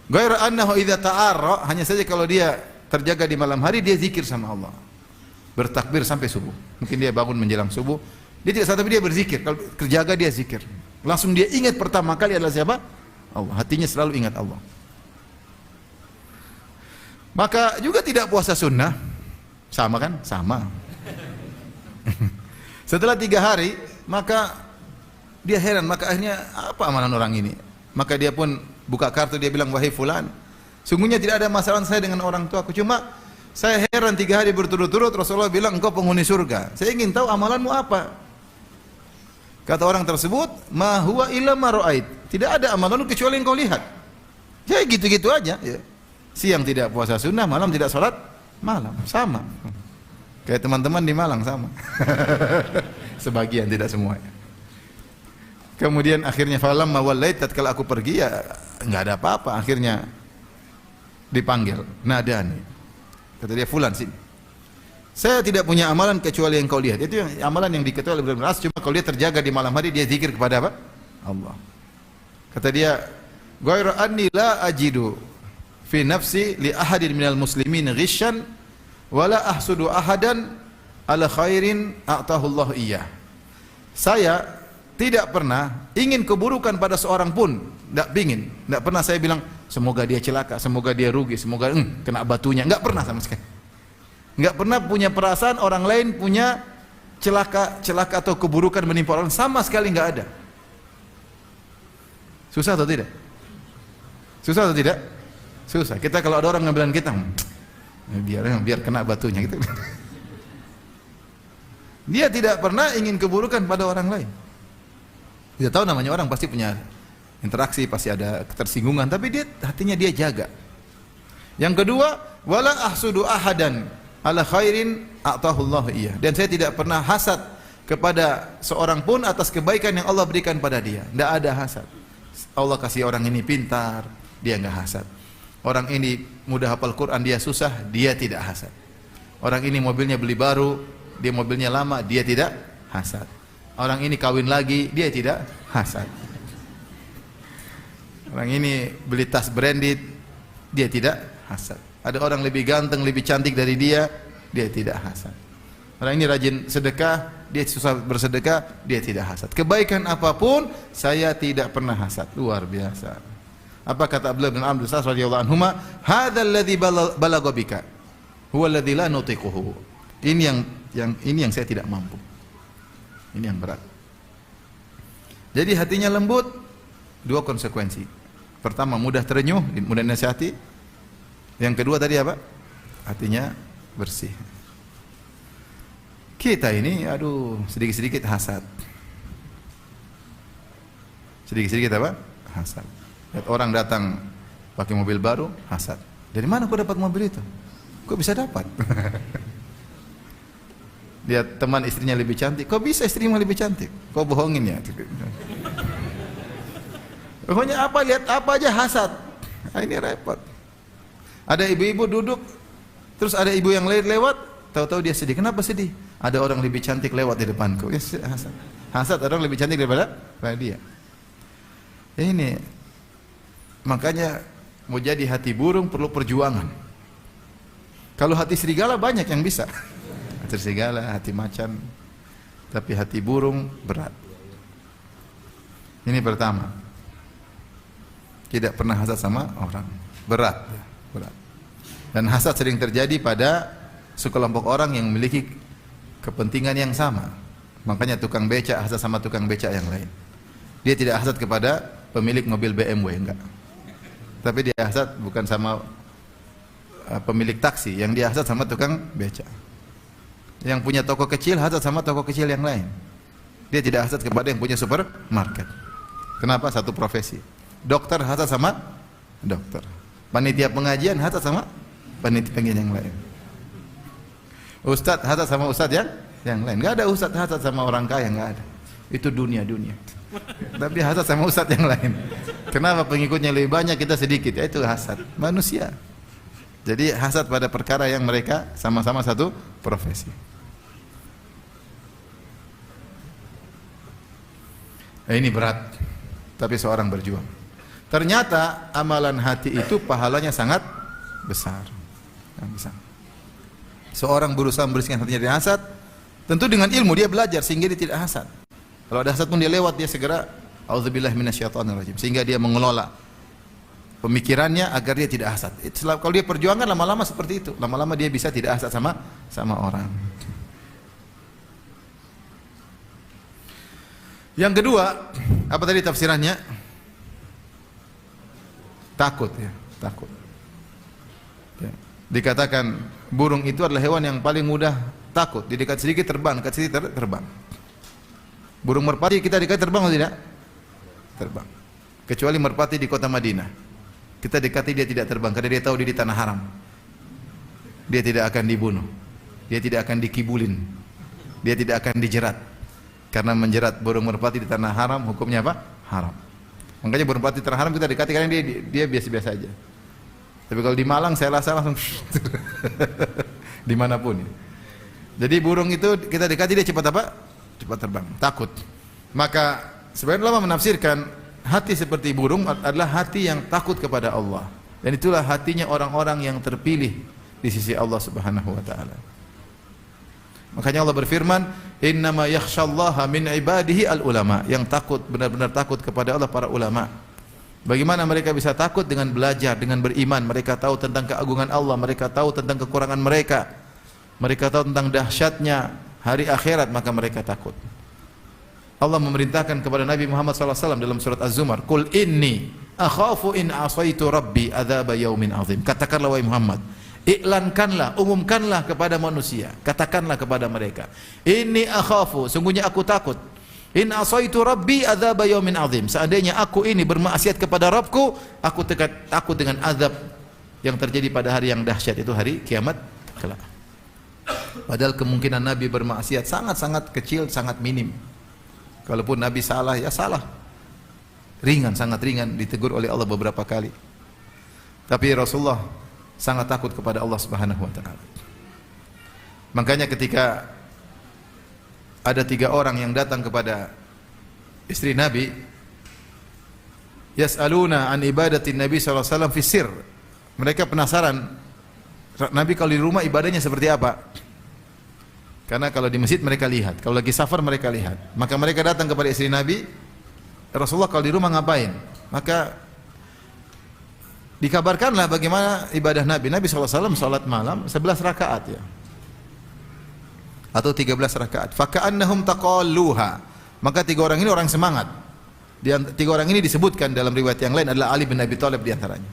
Ghairu annahu idza ta'arra, hanya saja kalau dia terjaga di malam hari dia zikir sama Allah. Bertakbir sampai subuh. Mungkin dia bangun menjelang subuh, dia tidak salah tapi dia berzikir. Kalau terjaga dia zikir. Langsung dia ingat pertama kali adalah siapa? Allah. Hatinya selalu ingat Allah. Maka juga tidak puasa sunnah. Sama kan? Sama. Setelah 3 hari, maka dia heran, maka akhirnya apa amalan orang ini? Maka dia pun buka kartu, dia bilang, wahai fulan, sungguhnya tidak ada masalah saya dengan orang tuaku, cuma saya heran 3 hari berturut-turut Rasulullah bilang engkau penghuni surga. Saya ingin tahu amalanmu apa. Kata orang tersebut, ma huwa illa ma ra'ait. Tidak ada amalanmu kecuali yang kau lihat. Ya gitu-gitu aja. Ya. Siang tidak puasa sunnah, malam tidak sholat malam, sama. Kayak teman-teman di Malang sama. Sebagian, tidak semuanya. Kemudian akhirnya falam mawallait, tatkala aku pergi ya enggak ada apa-apa. Akhirnya dipanggil, nadani. Kata dia, fulan sini. Saya tidak punya amalan kecuali yang kau lihat. Itu yang amalan yang diketahui oleh Ibnu As, cuma kalau dia terjaga di malam hari dia zikir kepada apa? Allah. Kata dia, ghairu anni la ajidu fi nafsi li ahadin minal muslimin ghishan wala ahsudu ahadan ala khairin a'tahu Allah iyyah. Saya tidak pernah ingin keburukan pada seorang pun, tidak pernah saya bilang semoga dia celaka, semoga dia rugi, semoga kena batunya, enggak pernah sama sekali. Enggak pernah punya perasaan orang lain punya celaka atau keburukan menimpa orang, sama sekali enggak ada. Susah atau tidak? Susah atau tidak? Susah. Kita kalau ada orang ngambilan kita, biar kena batunya gitu. Dia tidak pernah ingin keburukan pada orang lain. Dia tahu namanya orang pasti punya interaksi, pasti ada ketersinggungan, tapi dia hatinya dia jaga. Yang kedua, wala ahsudu ahadan ala khairin a'tahu Allah iyyah. Dan saya tidak pernah hasad kepada seorang pun atas kebaikan yang Allah berikan pada dia. Tidak ada hasad. Allah kasih orang ini pintar, dia enggak hasad. Orang ini mudah hafal Quran, dia susah, dia tidak hasad. Orang ini mobilnya beli baru, dia mobilnya lama, dia tidak hasad. Orang ini kawin lagi, dia tidak hasad. Orang ini beli tas branded, dia tidak hasad. Ada orang lebih ganteng, lebih cantik dari dia, dia tidak hasad. Orang ini rajin sedekah, dia susah bersedekah, dia tidak hasad. Kebaikan apapun, saya tidak pernah hasad. Luar biasa. Apa kata Abdullah bin Amr bin As radhiyallahu anhuma? Hadzal ladzi balagha bika, huwa alladzi la nutiquhu. Ini yang saya tidak mampu. Ini yang berat. Jadi hatinya lembut, 2 konsekuensi. Pertama, mudah terenyuh, mudah nasihati. Yang kedua tadi apa? Hatinya bersih. Kita ini, aduh, sedikit-sedikit hasad. Sedikit-sedikit apa? Hasad. Lihat orang datang pakai mobil baru, hasad. Dari mana kau dapat mobil itu? Kok bisa dapat? Lihat teman istrinya lebih cantik, kok bisa istrimu lebih cantik? Kau bohongin ya? Pokoknya apa, lihat apa aja hasad. Ini repot. Ada ibu-ibu duduk, terus ada ibu yang lewat, tahu-tahu dia sedih. Kenapa sedih? Ada orang lebih cantik lewat di depanku. Ya, hasad. Hasad, orang lebih cantik daripada dia. Ini makanya mau jadi hati burung perlu perjuangan. Kalau hati serigala banyak yang bisa. Hati serigala, hati macan, tapi hati burung berat. Ini pertama, tidak pernah hasad sama orang, berat. Dan hasad sering terjadi pada sekelompok orang yang memiliki kepentingan yang sama. Makanya tukang becak hasad sama tukang becak yang lain. Dia tidak hasad kepada pemilik mobil BMW, enggak. Tapi dia hasad bukan sama pemilik taksi, yang dia hasad sama tukang becak. Yang punya toko kecil hasad sama toko kecil yang lain. Dia tidak hasad kepada yang punya supermarket. Kenapa? Satu profesi. Dokter hasad sama dokter. Panitia pengajian hasad sama panitia pengajian yang lain. Ustadz hasad sama ustadz yang lain. Enggak ada ustadz hasad sama orang kaya, enggak ada. Itu dunia. Tapi hasad sama ustadz yang lain. Kenapa pengikutnya lebih banyak, kita sedikit? Ya itu hasad manusia. Jadi hasad pada perkara yang mereka sama-sama satu profesi. Ini berat, tapi seorang berjuang. Ternyata amalan hati itu pahalanya sangat besar. Seorang berusaha membersihkan hatinya dari hasad, tentu dengan ilmu dia belajar sehingga dia tidak hasad. Kalau ada hasad pun dia lewat, dia segera auzubillahi minasyaitonirrajim, sehingga dia mengelola pemikirannya agar dia tidak hasad. Kalau dia perjuangan lama-lama seperti itu, lama-lama dia bisa tidak hasad sama orang. Yang kedua, apa tadi tafsirannya? Takut ya, takut. Ya. Dikatakan burung itu adalah hewan yang paling mudah takut. Di dekat sedikit terbang, dekat sedikit terbang. Burung merpati kita dekat terbang atau tidak? Terbang. Kecuali merpati di kota Madinah. Kita dekati dia tidak terbang karena dia tahu dia di tanah haram. Dia tidak akan dibunuh. Dia tidak akan dikibulin. Dia tidak akan dijerat. Karena menjerat burung merpati di tanah haram hukumnya apa? Haram. Makanya burung merpati terharam kita dekati karena dia biasa-biasa aja. Tapi kalau di Malang saya rasa langsung dimanapun. Jadi burung itu kita dekati dia cepat apa? Cepat terbang. Takut. Maka sebagian ulama menafsirkan hati seperti burung adalah hati yang takut kepada Allah. Dan itulah hatinya orang-orang yang terpilih di sisi Allah Subhanahu wa taala. Makanya Allah berfirman, "Innama yakhsyallaha min ibadihi al-ulama." Yang takut, benar-benar takut kepada Allah para ulama. Bagaimana mereka bisa takut? Dengan belajar, dengan beriman. Mereka tahu tentang keagungan Allah, mereka tahu tentang kekurangan mereka. Mereka tahu tentang dahsyatnya hari akhirat, maka mereka takut. Allah memerintahkan kepada Nabi Muhammad SAW dalam surat Az-Zumar, "Qul inni akhafu in asaitu rabbi adzaba yaumin azim." Katakanlah wahai Muhammad, iklankanlah, umumkanlah kepada manusia, katakanlah kepada mereka, "Inni akhafu," sungguhnya aku takut, "in asaitu rabbi adzaba yaumin azim." Seandainya aku ini bermaksiat kepada Rabbku, aku takut dengan azab yang terjadi pada hari yang dahsyat, itu hari kiamat kelak. Padahal kemungkinan Nabi bermaksiat sangat-sangat kecil, sangat minim. Kalaupun Nabi salah, ya salah. Ringan, sangat ringan, ditegur oleh Allah beberapa kali. Tapi Rasulullah sangat takut kepada Allah Subhanahu wa taala. Makanya ketika ada 3 orang yang datang kepada istri Nabi, yas'aluna an ibadatin Nabi sallallahu alaihi wasallam fi sir. Mereka penasaran Nabi kalau di rumah ibadahnya seperti apa? Karena kalau di masjid mereka lihat, kalau lagi safar mereka lihat. Maka mereka datang kepada istri Nabi, "Rasulullah kalau di rumah ngapain?" Maka dikabarkanlah bagaimana ibadah Nabi. Nabi SAW salat malam 11 rakaat ya. Atau 13 rakaat. Faka'annahum taqalluha. Maka 3 orang ini orang semangat. 3 orang ini disebutkan dalam riwayat yang lain adalah Ali bin Abi Thalib di antaranya.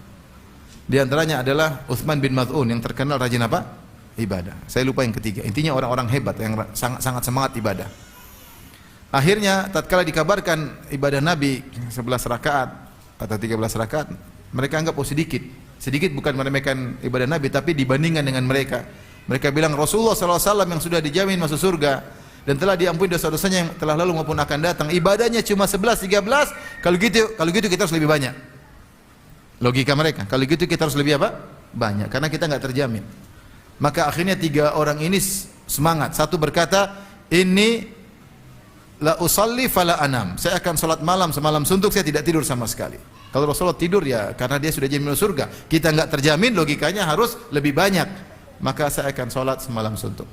Di antaranya adalah Utsman bin Maz'un yang terkenal rajin apa? Ibadah. Saya lupa yang ketiga. Intinya orang-orang hebat yang sangat semangat ibadah. Akhirnya tatkala dikabarkan ibadah Nabi 11 rakaat atau 13 rakaat, mereka anggap sedikit. Sedikit bukan meremehkan ibadah Nabi, tapi dibandingkan dengan mereka. Mereka bilang Rasulullah SAW yang sudah dijamin masuk surga dan telah diampuni dosa-dosanya yang telah lalu maupun akan datang, ibadahnya cuma 11, 13. Kalau gitu kita harus lebih banyak. Logika mereka. Kalau gitu kita harus lebih apa? Banyak. Karena kita nggak terjamin. Maka akhirnya 3 orang ini semangat. Satu berkata, "Inni la usalli fala anam." Saya akan salat malam semalam suntuk, saya tidak tidur sama sekali. Kalau Rasulullah tidur ya karena dia sudah jamin surga. Kita enggak terjamin, logikanya harus lebih banyak. Maka saya akan salat semalam suntuk.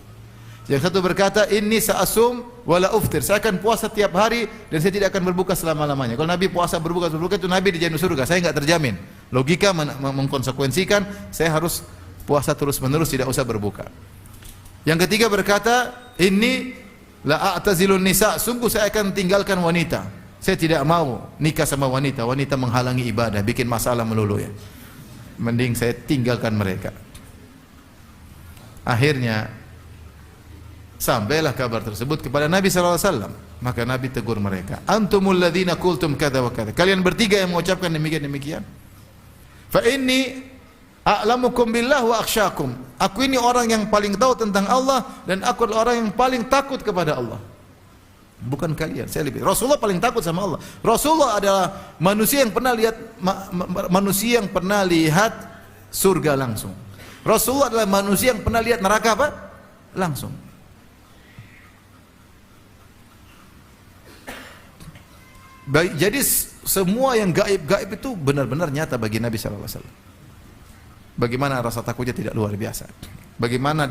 Yang satu berkata, "Inni sa'asum wala uftir." Saya akan puasa tiap hari dan saya tidak akan berbuka selama-lamanya. Kalau Nabi puasa berbuka itu Nabi dijamin surga. Saya enggak terjamin. Logika mengkonsekuensikan saya harus puasa terus-menerus, tidak usah berbuka. Yang ketiga berkata, "Inni la a'tazilun nisa." Sungguh saya akan tinggalkan wanita. Saya tidak mau nikah sama wanita. Wanita menghalangi ibadah, bikin masalah melulu ya. Mending saya tinggalkan mereka. Akhirnya sampailah kabar tersebut kepada Nabi SAW. Maka Nabi tegur mereka, "Antumul ladzina qultum kadza wa kadza." Kalian bertiga yang mengucapkan demikian. "Fa inni A'lamukum billah wa akhsyakum. Aku ini orang yang paling tahu tentang Allah dan aku adalah orang yang paling takut kepada Allah. Bukan kalian, saya lebih. Rasulullah paling takut sama Allah. Rasulullah adalah manusia yang pernah lihat manusia yang pernah lihat surga langsung. Rasulullah adalah manusia yang pernah lihat neraka apa? Langsung. Jadi semua yang gaib-gaib itu benar-benar nyata bagi Nabi sallallahu alaihi wasallam. Bagaimana rasa takutnya tidak luar biasa. Bagaimana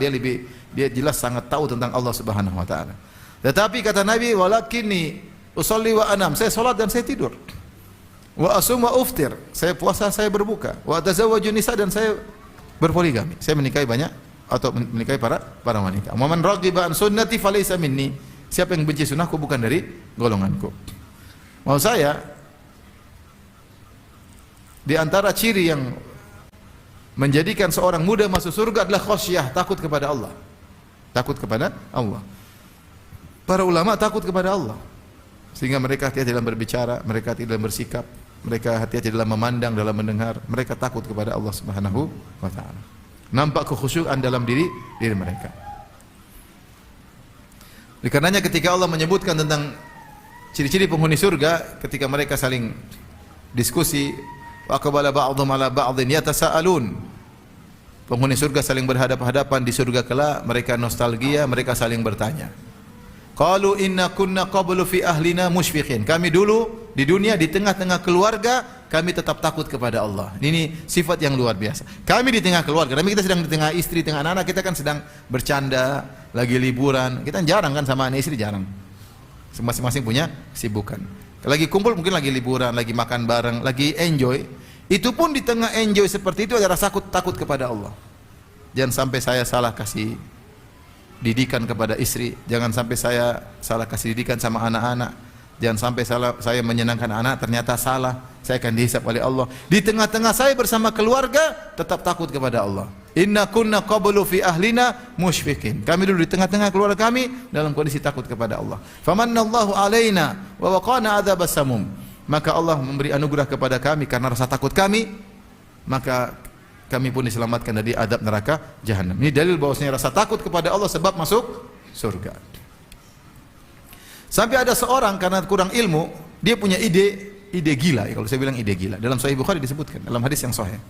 dia jelas sangat tahu tentang Allah Subhanahu wa taala. Tetapi kata Nabi, walakinni usolli wa anam, saya salat dan saya tidur. Wa asum wa uftir, saya puasa, saya berbuka. Wa atazawwaju nisa, dan saya berpoligami. Saya menikahi banyak atau menikahi para wanita. Man raghiba an sunnati falaysa minni. Siapa yang benci sunnahku bukan dari golonganku. Mau saya di antara ciri yang menjadikan seorang muda masuk surga adalah khasyah, takut kepada Allah. Takut kepada Allah. Para ulama takut kepada Allah, sehingga mereka hati-hati dalam berbicara, mereka hati-hati dalam bersikap, mereka hati-hati dalam memandang, dalam mendengar. Mereka takut kepada Allah Subhanahu wa taala. Nampak kekhusyukan dalam diri mereka. Oleh karenanya ketika Allah menyebutkan tentang ciri-ciri penghuni surga, ketika mereka saling diskusi, wa aqbala ba'dhum 'ala ba'dhin yatasaalun. Penghuni surga saling berhadapan-hadapan di surga kelak, mereka nostalgia, mereka saling bertanya. Qalu inna kunna qablu fi ahlina musyfiqin. Kami dulu di dunia di tengah-tengah keluarga kami tetap takut kepada Allah. Ini sifat yang luar biasa. Kami di tengah keluarga, tapi kita sedang di tengah istri, tengah anak-anak, kita kan sedang bercanda, lagi liburan. Kita jarang kan sama anak istri, jarang. Masing-masing punya kesibukan. Lagi kumpul mungkin lagi liburan, lagi makan bareng, lagi enjoy. Itu pun di tengah enjoy seperti itu ada rasa takut kepada Allah. Jangan sampai saya salah kasih didikan kepada istri, jangan sampai saya salah kasih didikan sama anak-anak, jangan sampai saya menyenangkan anak ternyata salah, saya akan dihisab oleh Allah. Di tengah-tengah saya bersama keluarga tetap takut kepada Allah. Inna kunna qablu fi ahlina musyfiqin. Kami dulu di tengah-tengah keluarga kami dalam kondisi takut kepada Allah. Famannallahu alaina wa waqana adzabas samum. Maka Allah memberi anugerah kepada kami karena rasa takut kami, maka kami pun diselamatkan dari adab neraka jahanam. Ini dalil bahwasanya rasa takut kepada Allah sebab masuk surga. Sampai ada seorang karena kurang ilmu, dia punya ide gila. Kalau saya bilang ide gila, dalam Sahih Bukhari disebutkan dalam hadis yang sahih.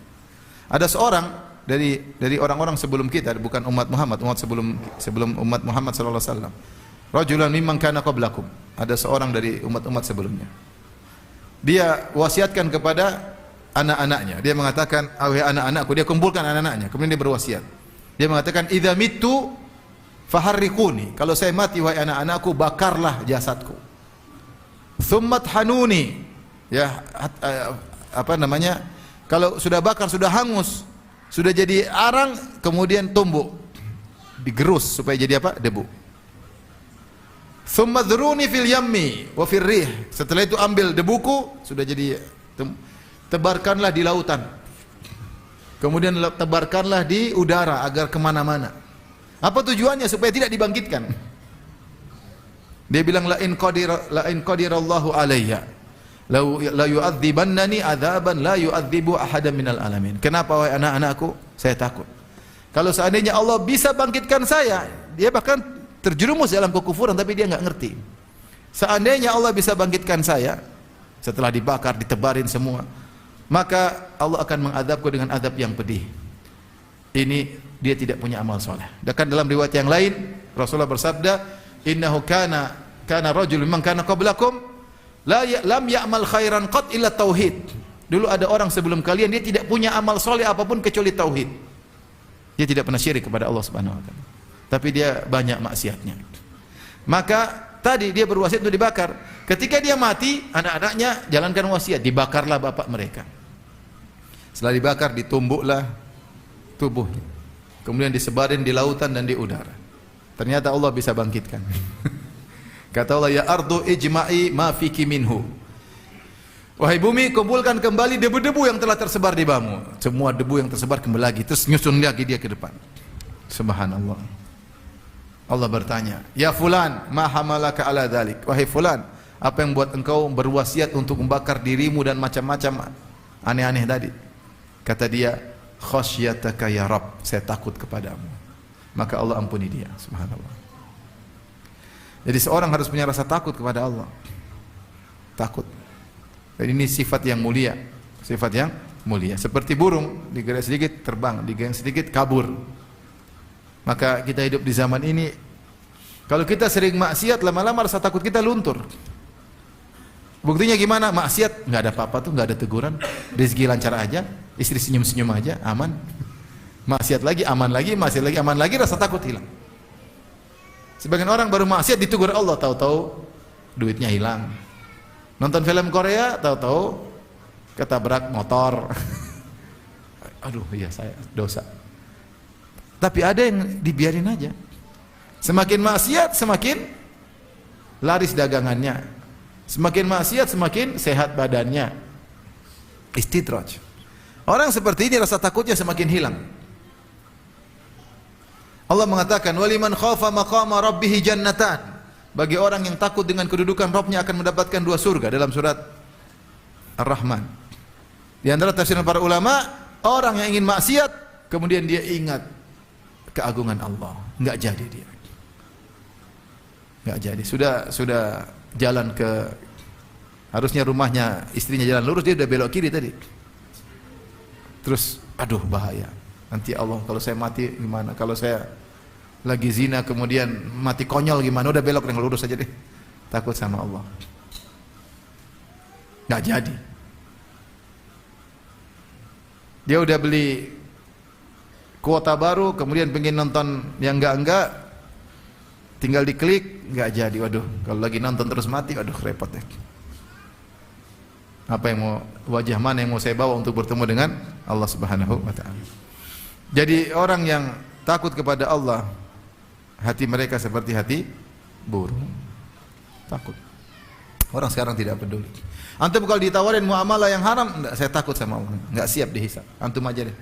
Ada seorang dari orang-orang sebelum kita, bukan umat Muhammad, sebelum umat Muhammad sallallahu alaihi wasallam. Rajulan mimman kana qablakum. Ada seorang dari umat-umat sebelumnya. Dia wasiatkan kepada anak-anaknya. Dia mengatakan, "Wahai anak-anakku," dia kumpulkan anak-anaknya. Kemudian dia berwasiat. Dia mengatakan, "Idza mittu faharriquni." Kalau saya mati wahai anak-anakku, bakarlah jasadku. "Tsumma thanuni." Ya, kalau sudah bakar, sudah hangus, sudah jadi arang, kemudian tumbuk, digerus supaya jadi apa? Debu. "Tsumma dzuruni fil yammi wa fir rih." Setelah itu ambil debuku, sudah jadi, tebarkanlah di lautan, kemudian tebarkanlah di udara agar kemana-mana. Apa tujuannya? Supaya tidak dibangkitkan. Dia bilang, la in qadirallahu alayya la yu'adzibannani adzaban la yu'adzibu ahadan minal alamin. Kenapa wahai anak-anakku? Saya takut kalau seandainya Allah bisa bangkitkan saya, dia bahkan terjerumus dalam kekufuran tapi dia enggak ngerti. Seandainya Allah bisa bangkitkan saya setelah dibakar, ditebarin semua, maka Allah akan mengadabku dengan adab yang pedih. Ini dia tidak punya amal soleh. Dan dalam riwayat yang lain Rasulullah bersabda, innahu kana rajul mimman kana qablakum lam ya'mal khairan qat illa tauhid. Dulu ada orang sebelum kalian, dia tidak punya amal soleh apapun kecuali tauhid. Dia tidak pernah syirik kepada Allah Subhanahu wa taala, tapi dia banyak maksiatnya. Maka tadi dia berwasiat untuk dibakar. Ketika dia mati, anak-anaknya jalankan wasiat, dibakarlah bapak mereka. Setelah dibakar, ditumbuklah tubuhnya, kemudian disebarin di lautan dan di udara. Ternyata Allah bisa bangkitkan. Kata Allah, ya ardu ijma'i ma fiki minhu. Wahai bumi, kumpulkan kembali debu-debu yang telah tersebar di bawahmu. Semua debu yang tersebar kembali lagi, terus nyusun lagi dia ke depan. Subhanallah. Allah bertanya, ya fulan, ma hamalaka ala dhalik. Wahai fulan, apa yang buat engkau berwasiat untuk membakar dirimu dan macam-macam aneh-aneh tadi? Kata dia, khasyataka ya Rabb, saya takut kepadamu. Maka Allah ampuni dia, subhanallah. Jadi seorang harus punya rasa takut kepada Allah. Takut. Dan ini sifat yang mulia. Sifat yang mulia. Seperti burung, digerak sedikit terbang, digoyang sedikit kabur. Maka kita hidup di zaman ini, kalau kita sering maksiat, lama-lama rasa takut kita luntur. Buktinya gimana? Maksiat nggak ada apa-apa tuh, nggak ada teguran, rezeki lancar aja, istri senyum-senyum aja, aman. Maksiat lagi, aman lagi, maksiat lagi, aman lagi, rasa takut hilang. Sebagian orang baru maksiat ditegur Allah, tahu-tahu duitnya hilang. Nonton film Korea, tahu-tahu ketabrak motor. Aduh, iya saya dosa. Tapi ada yang dibiarin aja. Semakin maksiat, semakin laris dagangannya. Semakin maksiat, semakin sehat badannya. Istidraj. Orang seperti ini rasa takutnya semakin hilang. Allah mengatakan, "Waliman khafa maqama rabbih jannatan." Bagi orang yang takut dengan kedudukan Rabbnya akan mendapatkan 2 surga dalam surat Ar-Rahman. Di antara tafsiran para ulama, orang yang ingin maksiat kemudian dia ingat keagungan Allah, enggak jadi dia. Enggak jadi. Sudah jalan ke, harusnya rumahnya istrinya jalan lurus, dia udah belok kiri tadi. Terus aduh bahaya. Nanti Allah kalau saya mati gimana? Kalau saya lagi zina kemudian mati konyol gimana? Udah belok yang lurus aja deh. Takut sama Allah. Nggak jadi. Dia udah beli kuota baru, kemudian pengen nonton yang enggak, tinggal diklik, nggak jadi. Waduh, kalau lagi nonton terus mati, waduh repot deh. Apa yang mau, wajah mana yang mau saya bawa untuk bertemu dengan Allah Subhanahu wa taala. Jadi orang yang takut kepada Allah, hati mereka seperti hati burung. Takut. Orang sekarang tidak peduli. Antum kalau ditawarin muamalah yang haram, enggak, saya takut sama Allah, enggak siap dihisab. Antum aja deh.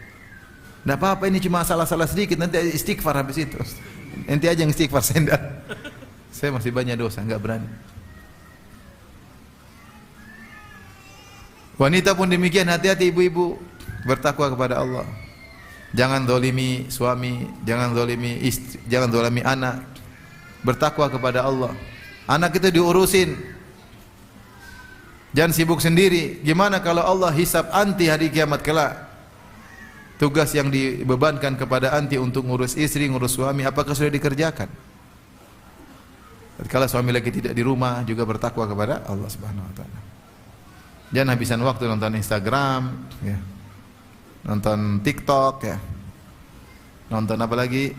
Enggak apa-apa, ini cuma salah-salah sedikit, nanti istighfar habis itu. Ente aja yang istighfar, saya enggak. Saya masih banyak dosa, enggak berani. Wanita pun demikian, hati-hati ibu-ibu, bertakwa kepada Allah. Jangan zalimi suami, jangan zalimi istri, jangan zalimi anak. Bertakwa kepada Allah. Anak itu diurusin. Jangan sibuk sendiri. Gimana kalau Allah hisab anti hari kiamat kelak? Tugas yang dibebankan kepada anti untuk ngurus istri, ngurus suami, apakah sudah dikerjakan? Kalau suami lagi tidak di rumah, juga bertakwa kepada Allah Subhanahu wa taala. Jangan habisan waktu nonton Instagram, ya. Nonton TikTok, ya. Nonton apa lagi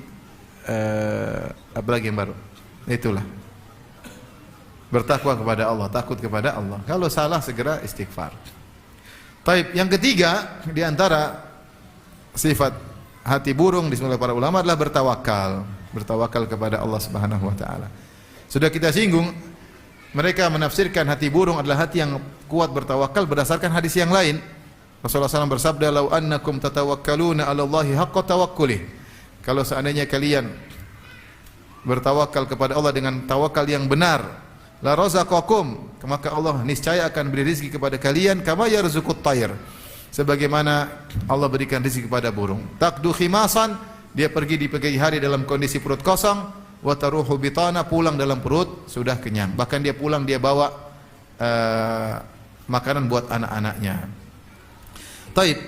yang baru? Itulah. Bertakwa kepada Allah, takut kepada Allah. Kalau salah segera istighfar. Taib, yang ketiga di antara sifat hati burung disebut oleh para ulama adalah bertawakal. Bertawakal kepada Allah Subhanahu wa taala. Sudah kita singgung, mereka menafsirkan hati burung adalah hati yang kuat bertawakal berdasarkan hadis yang lain. Rasulullah SAW bersabda, "Lau annakum tatawakkaluna 'ala Allahi haqqa tawakkulih." Kalau seandainya kalian bertawakal kepada Allah dengan tawakal yang benar, la razaqakum, maka Allah niscaya akan beri rezeki kepada kalian kama yarzuqut tayr, sebagaimana Allah berikan rezeki kepada burung. Taqdu khimasan, dia pergi di pagi hari dalam kondisi perut kosong, wa taruhu bitana, pulang dalam perut sudah kenyang. Bahkan dia pulang dia bawa makanan buat anak-anaknya. Taib.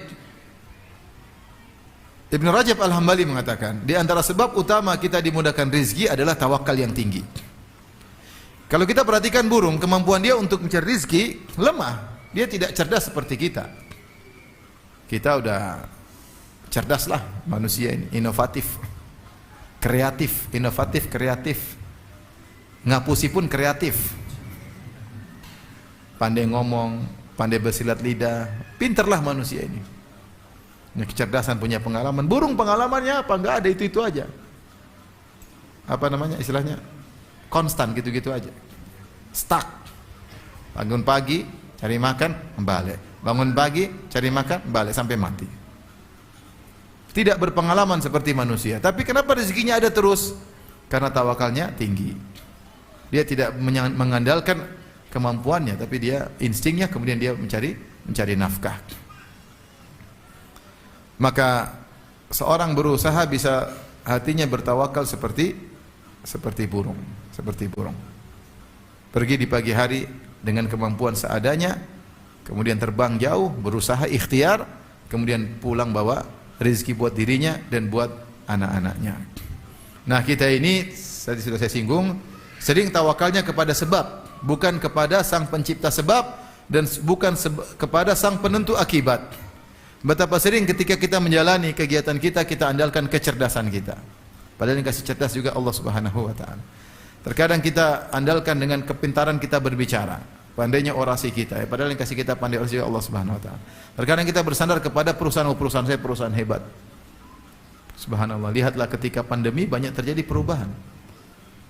Ibn Rajab Al-Hambali mengatakan, di antara sebab utama kita dimudahkan rezeki adalah tawakal yang tinggi. Kalau kita perhatikan burung, kemampuan dia untuk mencari rezeki lemah. Dia tidak cerdas seperti kita. Kita udah cerdas lah manusia ini, inovatif, kreatif, ngapusi pun kreatif, pandai ngomong, pandai bersilat lidah, pinterlah manusia ini. Punya kecerdasan, punya pengalaman. Burung pengalamannya apa? Enggak ada, itu aja. Apa namanya istilahnya? Konstan, gitu-gitu aja. Stuck. Bangun pagi, cari makan, balik. Bangun pagi, cari makan, balik sampai mati. Tidak berpengalaman seperti manusia. Tapi kenapa rezekinya ada terus? Karena tawakalnya tinggi. Dia tidak mengandalkan kemampuannya, tapi dia instingnya, kemudian dia mencari nafkah. Maka seorang berusaha bisa hatinya bertawakal seperti burung, Pergi di pagi hari dengan kemampuan seadanya, kemudian terbang jauh, berusaha ikhtiar, kemudian pulang bawa rezeki buat dirinya dan buat anak-anaknya. Nah, kita ini tadi sudah saya singgung, sering tawakalnya kepada sebab, bukan kepada sang pencipta sebab dan bukan kepada sang penentu akibat. Betapa sering ketika kita menjalani kegiatan kita, kita andalkan kecerdasan kita. Padahal yang kasih cerdas juga Allah Subhanahu wa taala. Terkadang kita andalkan dengan kepintaran kita berbicara, pandainya orasi kita, padahal yang kasih kita pandai orasi juga Allah Subhanahu wa taala. Terkadang kita bersandar kepada perusahaan saya perusahaan hebat. Subhanallah, lihatlah ketika pandemi banyak terjadi perubahan.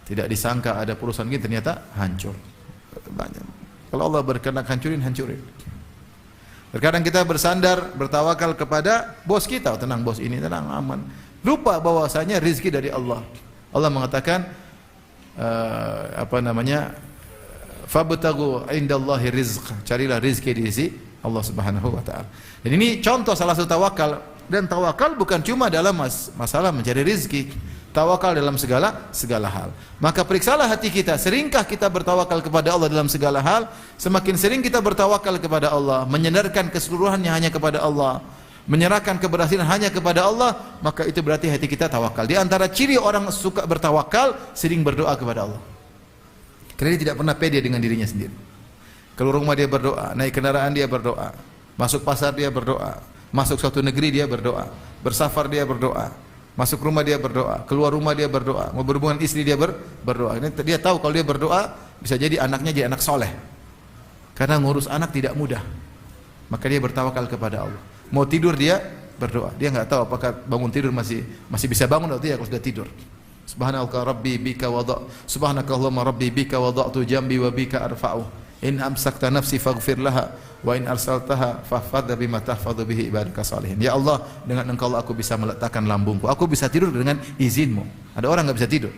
Tidak disangka ada perusahaan ini ternyata hancur. Banyak. Kalau Allah berkehendak hancurin. Terkadang kita bersandar, bertawakal kepada bos kita, tenang bos ini, tenang aman. Lupa bahwasanya rizki dari Allah. Allah mengatakan fabtagu indallahi rizq, carilah rizki di sisi Allah Subhanahu wa taala. Dan ini contoh salah satu tawakal. Dan tawakal bukan cuma dalam masalah mencari rizki, tawakal dalam segala hal. Maka periksalah hati kita, seringkah kita bertawakal kepada Allah dalam segala hal? Semakin sering kita bertawakal kepada Allah, menyandarkan keseluruhannya hanya kepada Allah, menyerahkan keberhasilan hanya kepada Allah, maka itu berarti hati kita tawakal. Di antara ciri orang suka bertawakal, sering berdoa kepada Allah. Karena dia tidak pernah pede dengan dirinya sendiri. Keluar rumah dia berdoa, naik kendaraan dia berdoa, masuk pasar dia berdoa, masuk suatu negeri dia berdoa, bersafar dia berdoa, masuk rumah dia berdoa, keluar rumah dia berdoa, mau berhubungan istri dia berdoa. Ini dia tahu kalau dia berdoa bisa jadi anaknya jadi anak soleh. Karena ngurus anak tidak mudah. Maka dia bertawakal kepada Allah. Mau tidur dia berdoa. Dia enggak tahu apakah bangun tidur masih bisa bangun atau tidak kalau sudah tidur. Subhanaka rabbi bika subhanakallahumma rabbi bika wada'tu jambi wa bika arfa'u. In amsakta nafsi faghfir laha wa in arsaltaha fahfadha bima tahfadhu bihi ibadaka salihin. Ya Allah, dengan Engkau aku bisa meletakkan lambungku. Aku bisa tidur dengan izinmu. Ada orang enggak bisa tidur.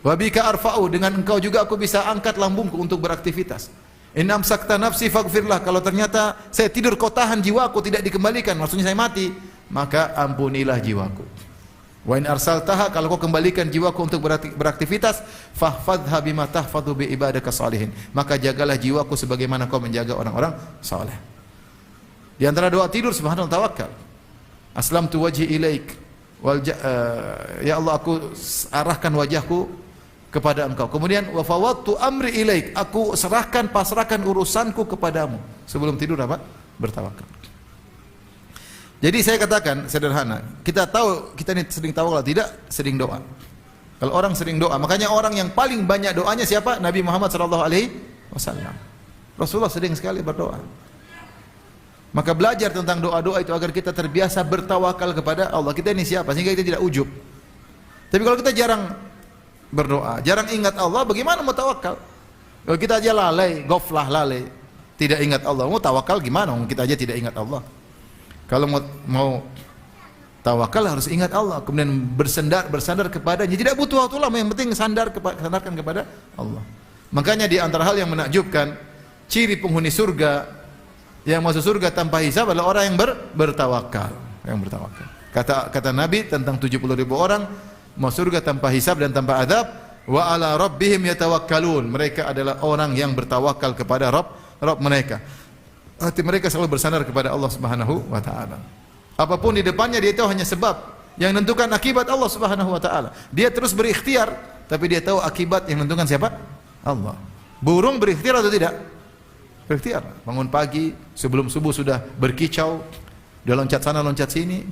Wa bika arfa'u, dengan Engkau juga aku bisa angkat lambungku untuk beraktivitas. In amsakta nafsi faghfir laha, kalau ternyata saya tidur kau tahan jiwaku tidak dikembalikan, maksudnya saya mati, maka ampunilah jiwaku. Wa in arsaltaha, kalau kau kembalikan jiwaku untuk beraktivitas, fahfadha bima tahfadhu bi ibadaka salihin, maka jagalah jiwaku sebagaimana kau menjaga orang-orang saleh. Di antara doa tidur subhanallah tawakal. Aslamtu wajhi ilaik ya Allah, aku arahkan wajahku kepada Engkau. Kemudian wa fawwadtu amri ilaik, aku pasrahkan urusanku kepadamu. Sebelum tidur apa? Bertawakal. Jadi saya katakan sederhana, kita tahu kita ini sering tawakal tidak, sering doa. Kalau orang sering doa, makanya orang yang paling banyak doanya siapa? Nabi Muhammad SAW. Rasulullah sering sekali berdoa. Maka belajar tentang doa-doa itu agar kita terbiasa bertawakal kepada Allah. Kita ini siapa? Sehingga kita tidak ujub. Tapi kalau kita jarang berdoa, jarang ingat Allah, bagaimana mau tawakal? Kalau kita aja lalai, ghaflah, lalai, tidak ingat Allah, mau tawakal gimana? Kita aja tidak ingat Allah. Kalau mau tawakal harus ingat Allah, kemudian bersandar kepadanya. Tidak butuh waktu lama, yang penting sandarkan kepada Allah. Makanya di antara hal yang menakjubkan, ciri penghuni surga yang masuk surga tanpa hisab adalah orang yang bertawakal. Kata Nabi tentang 70.000 orang masuk surga tanpa hisab dan tanpa adab, wa ala rabbihim yatawakkalun. Mereka adalah orang yang bertawakal kepada Rabb mereka. Hati mereka selalu bersandar kepada Allah Subhanahu wa taala. Apapun di depannya dia tahu hanya sebab, yang menentukan akibat Allah Subhanahu wa taala. Dia terus berikhtiar, tapi dia tahu akibat yang menentukan siapa? Allah. Burung berikhtiar atau tidak? Berikhtiar. Bangun pagi, sebelum subuh sudah berkicau, dia loncat sana loncat sini,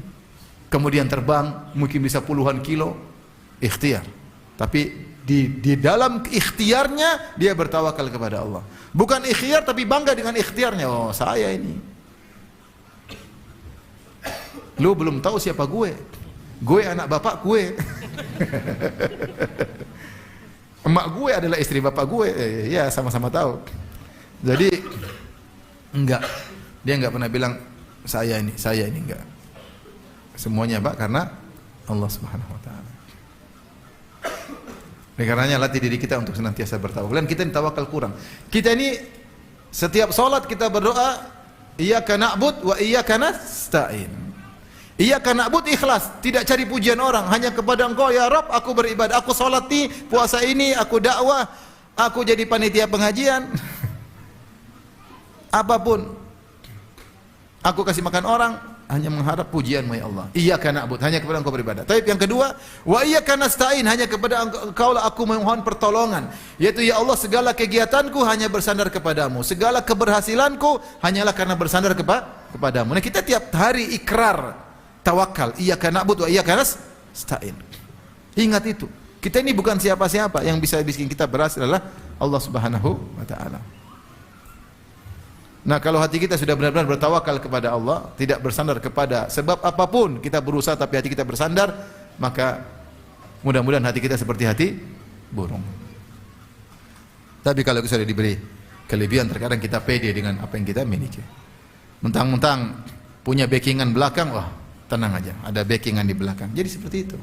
kemudian terbang, mungkin bisa puluhan kilo, ikhtiar. Tapi di dalam ikhtiarnya dia bertawakal kepada Allah. Bukan ikhtiar tapi bangga dengan ikhtiarnya. Oh, saya ini. Lu belum tahu siapa gue. Gue anak bapak gue. Emak gue adalah istri bapak gue. Ya, sama-sama tahu. Jadi enggak. Dia enggak pernah bilang saya ini enggak. Semuanya Pak karena Allah Subhanahu wa taala. Oleh karenanya latih diri kita untuk senantiasa bertawakal. Dan kita ini tawakal kurang. Kita ini setiap salat kita berdoa, iyyaka na'bud wa iyyaka nasta'in. Iyyaka na'budu ikhlas, tidak cari pujian orang, hanya kepada Engkau ya Rabb aku beribadah, aku salat nih, puasa ini, aku dakwah, aku jadi panitia pengajian. Apapun. Aku kasih makan orang, hanya mengharap pujian-Mu ya Allah. Iyyaka na'budu, hanya kepada Engkau beribadah. Tapi yang kedua, wa iyyaka nasta'in, hanya kepada Engkau lah aku memohon pertolongan. Yaitu ya Allah, segala kegiatanku hanya bersandar kepadamu. Segala keberhasilanku hanyalah karena bersandar kepadamu. Nah, kita tiap hari ikrar tawakal, iyyaka na'budu wa iyyaka nasta'in. Ingat itu. Kita ini bukan siapa-siapa, yang bisa bikin kita berhasil adalah Allah Subhanahu wa taala. Nah, kalau hati kita sudah benar-benar bertawakal kepada Allah, tidak bersandar kepada sebab apapun, kita berusaha tapi hati kita bersandar, maka mudah-mudahan hati kita seperti hati burung. Tapi kalau kita sudah diberi kelebihan, terkadang kita pede dengan apa yang kita miliki. Mentang-mentang punya backingan belakang, wah, tenang aja, ada backingan di belakang. Jadi seperti itu.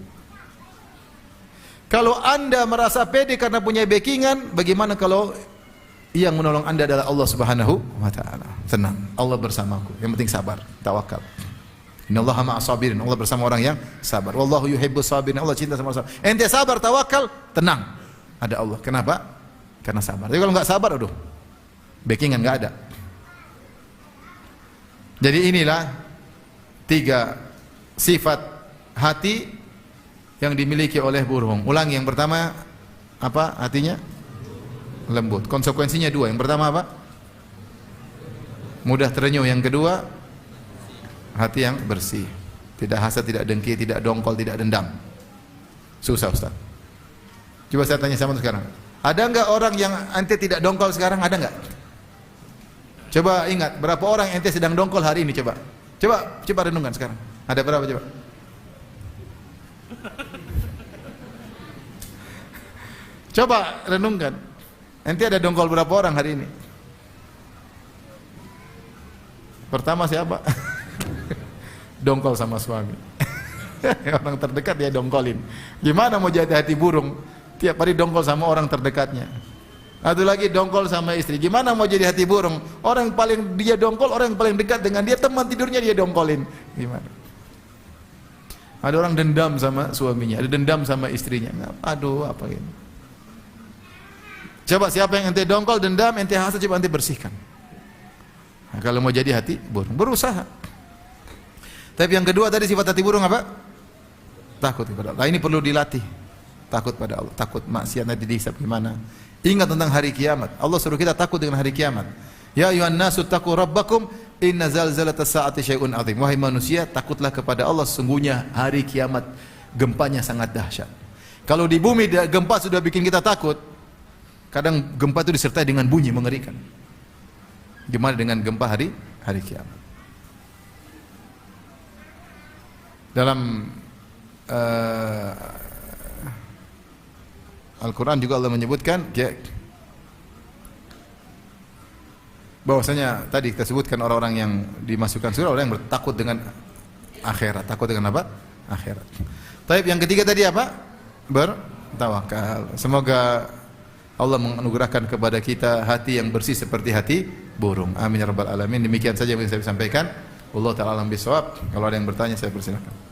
Kalau Anda merasa pede karena punya backingan, bagaimana kalau yang menolong Anda adalah Allah Subhanahu wa taala? Tenang, Allah bersamaku. Yang penting sabar, tawakal. Innallaha ma'as sabirin. Allah bersama orang yang sabar. Wallahu yuhibbus sabirin. Allah cinta sama orang sabar. Ente sabar, tawakal, tenang. Ada Allah. Kenapa? Karena sabar. Tapi kalau enggak sabar, aduh, backingan enggak ada. Jadi inilah 3 sifat hati yang dimiliki oleh burung. Ulangi, yang pertama apa hatinya? Lembut. Konsekuensinya 2. Yang pertama apa? Mudah terenyuh. Yang kedua, hati yang bersih. Tidak hasad, tidak dengki, tidak dongkol, tidak dendam. Susah, Ustaz. Coba saya tanya sama sekarang. Ada enggak orang yang ente tidak dongkol sekarang? Ada enggak? Coba ingat, berapa orang ente sedang dongkol hari ini? Coba renungkan sekarang. Ada berapa coba? Coba renungkan. Ente ada dongkol berapa orang hari ini? Pertama siapa? Dongkol sama suami. Orang terdekat dia dongkolin. Gimana mau jadi hati burung? Tiap hari dongkol sama orang terdekatnya. Satu lagi dongkol sama istri. Gimana mau jadi hati burung? Orang yang paling dia dongkol, orang yang paling dekat dengan dia, teman tidurnya dia dongkolin. Gimana? Ada orang dendam sama suaminya, ada dendam sama istrinya. Aduh, apa ini? Coba siapa yang ente dongkol, dendam, ente hasad, coba ente bersihkan. Nah, kalau mau jadi hati burung, berusaha. Tapi yang kedua tadi sifat hati burung apa? Takut kepada Allah. Nah, ini perlu dilatih. Takut pada Allah, takut maksiat nanti dihisab gimana. Ingat tentang hari kiamat. Allah suruh kita takut dengan hari kiamat. Ya ayuhan nasu taqu rabbakum inna zalzalatas saati syai'un azim. Wahai manusia, takutlah kepada Allah, sesungguhnya hari kiamat gempanya sangat dahsyat. Kalau di bumi gempa sudah bikin kita takut, kadang gempa itu disertai dengan bunyi mengerikan. Gimana dengan gempa hari kiamat? Dalam Al-Quran juga Allah menyebutkan bahwasanya tadi kita sebutkan orang-orang yang dimasukkan surga, orang yang bertakut dengan akhirat. Takut dengan apa? Akhirat. Tapi yang ketiga tadi apa? Bertawakal. Semoga Allah menganugerahkan kepada kita hati yang bersih seperti hati burung. Amin ya rabbal alamin. Demikian saja yang saya sampaikan. Wallahu ta'ala alam bisawab. Kalau ada yang bertanya saya persilakan.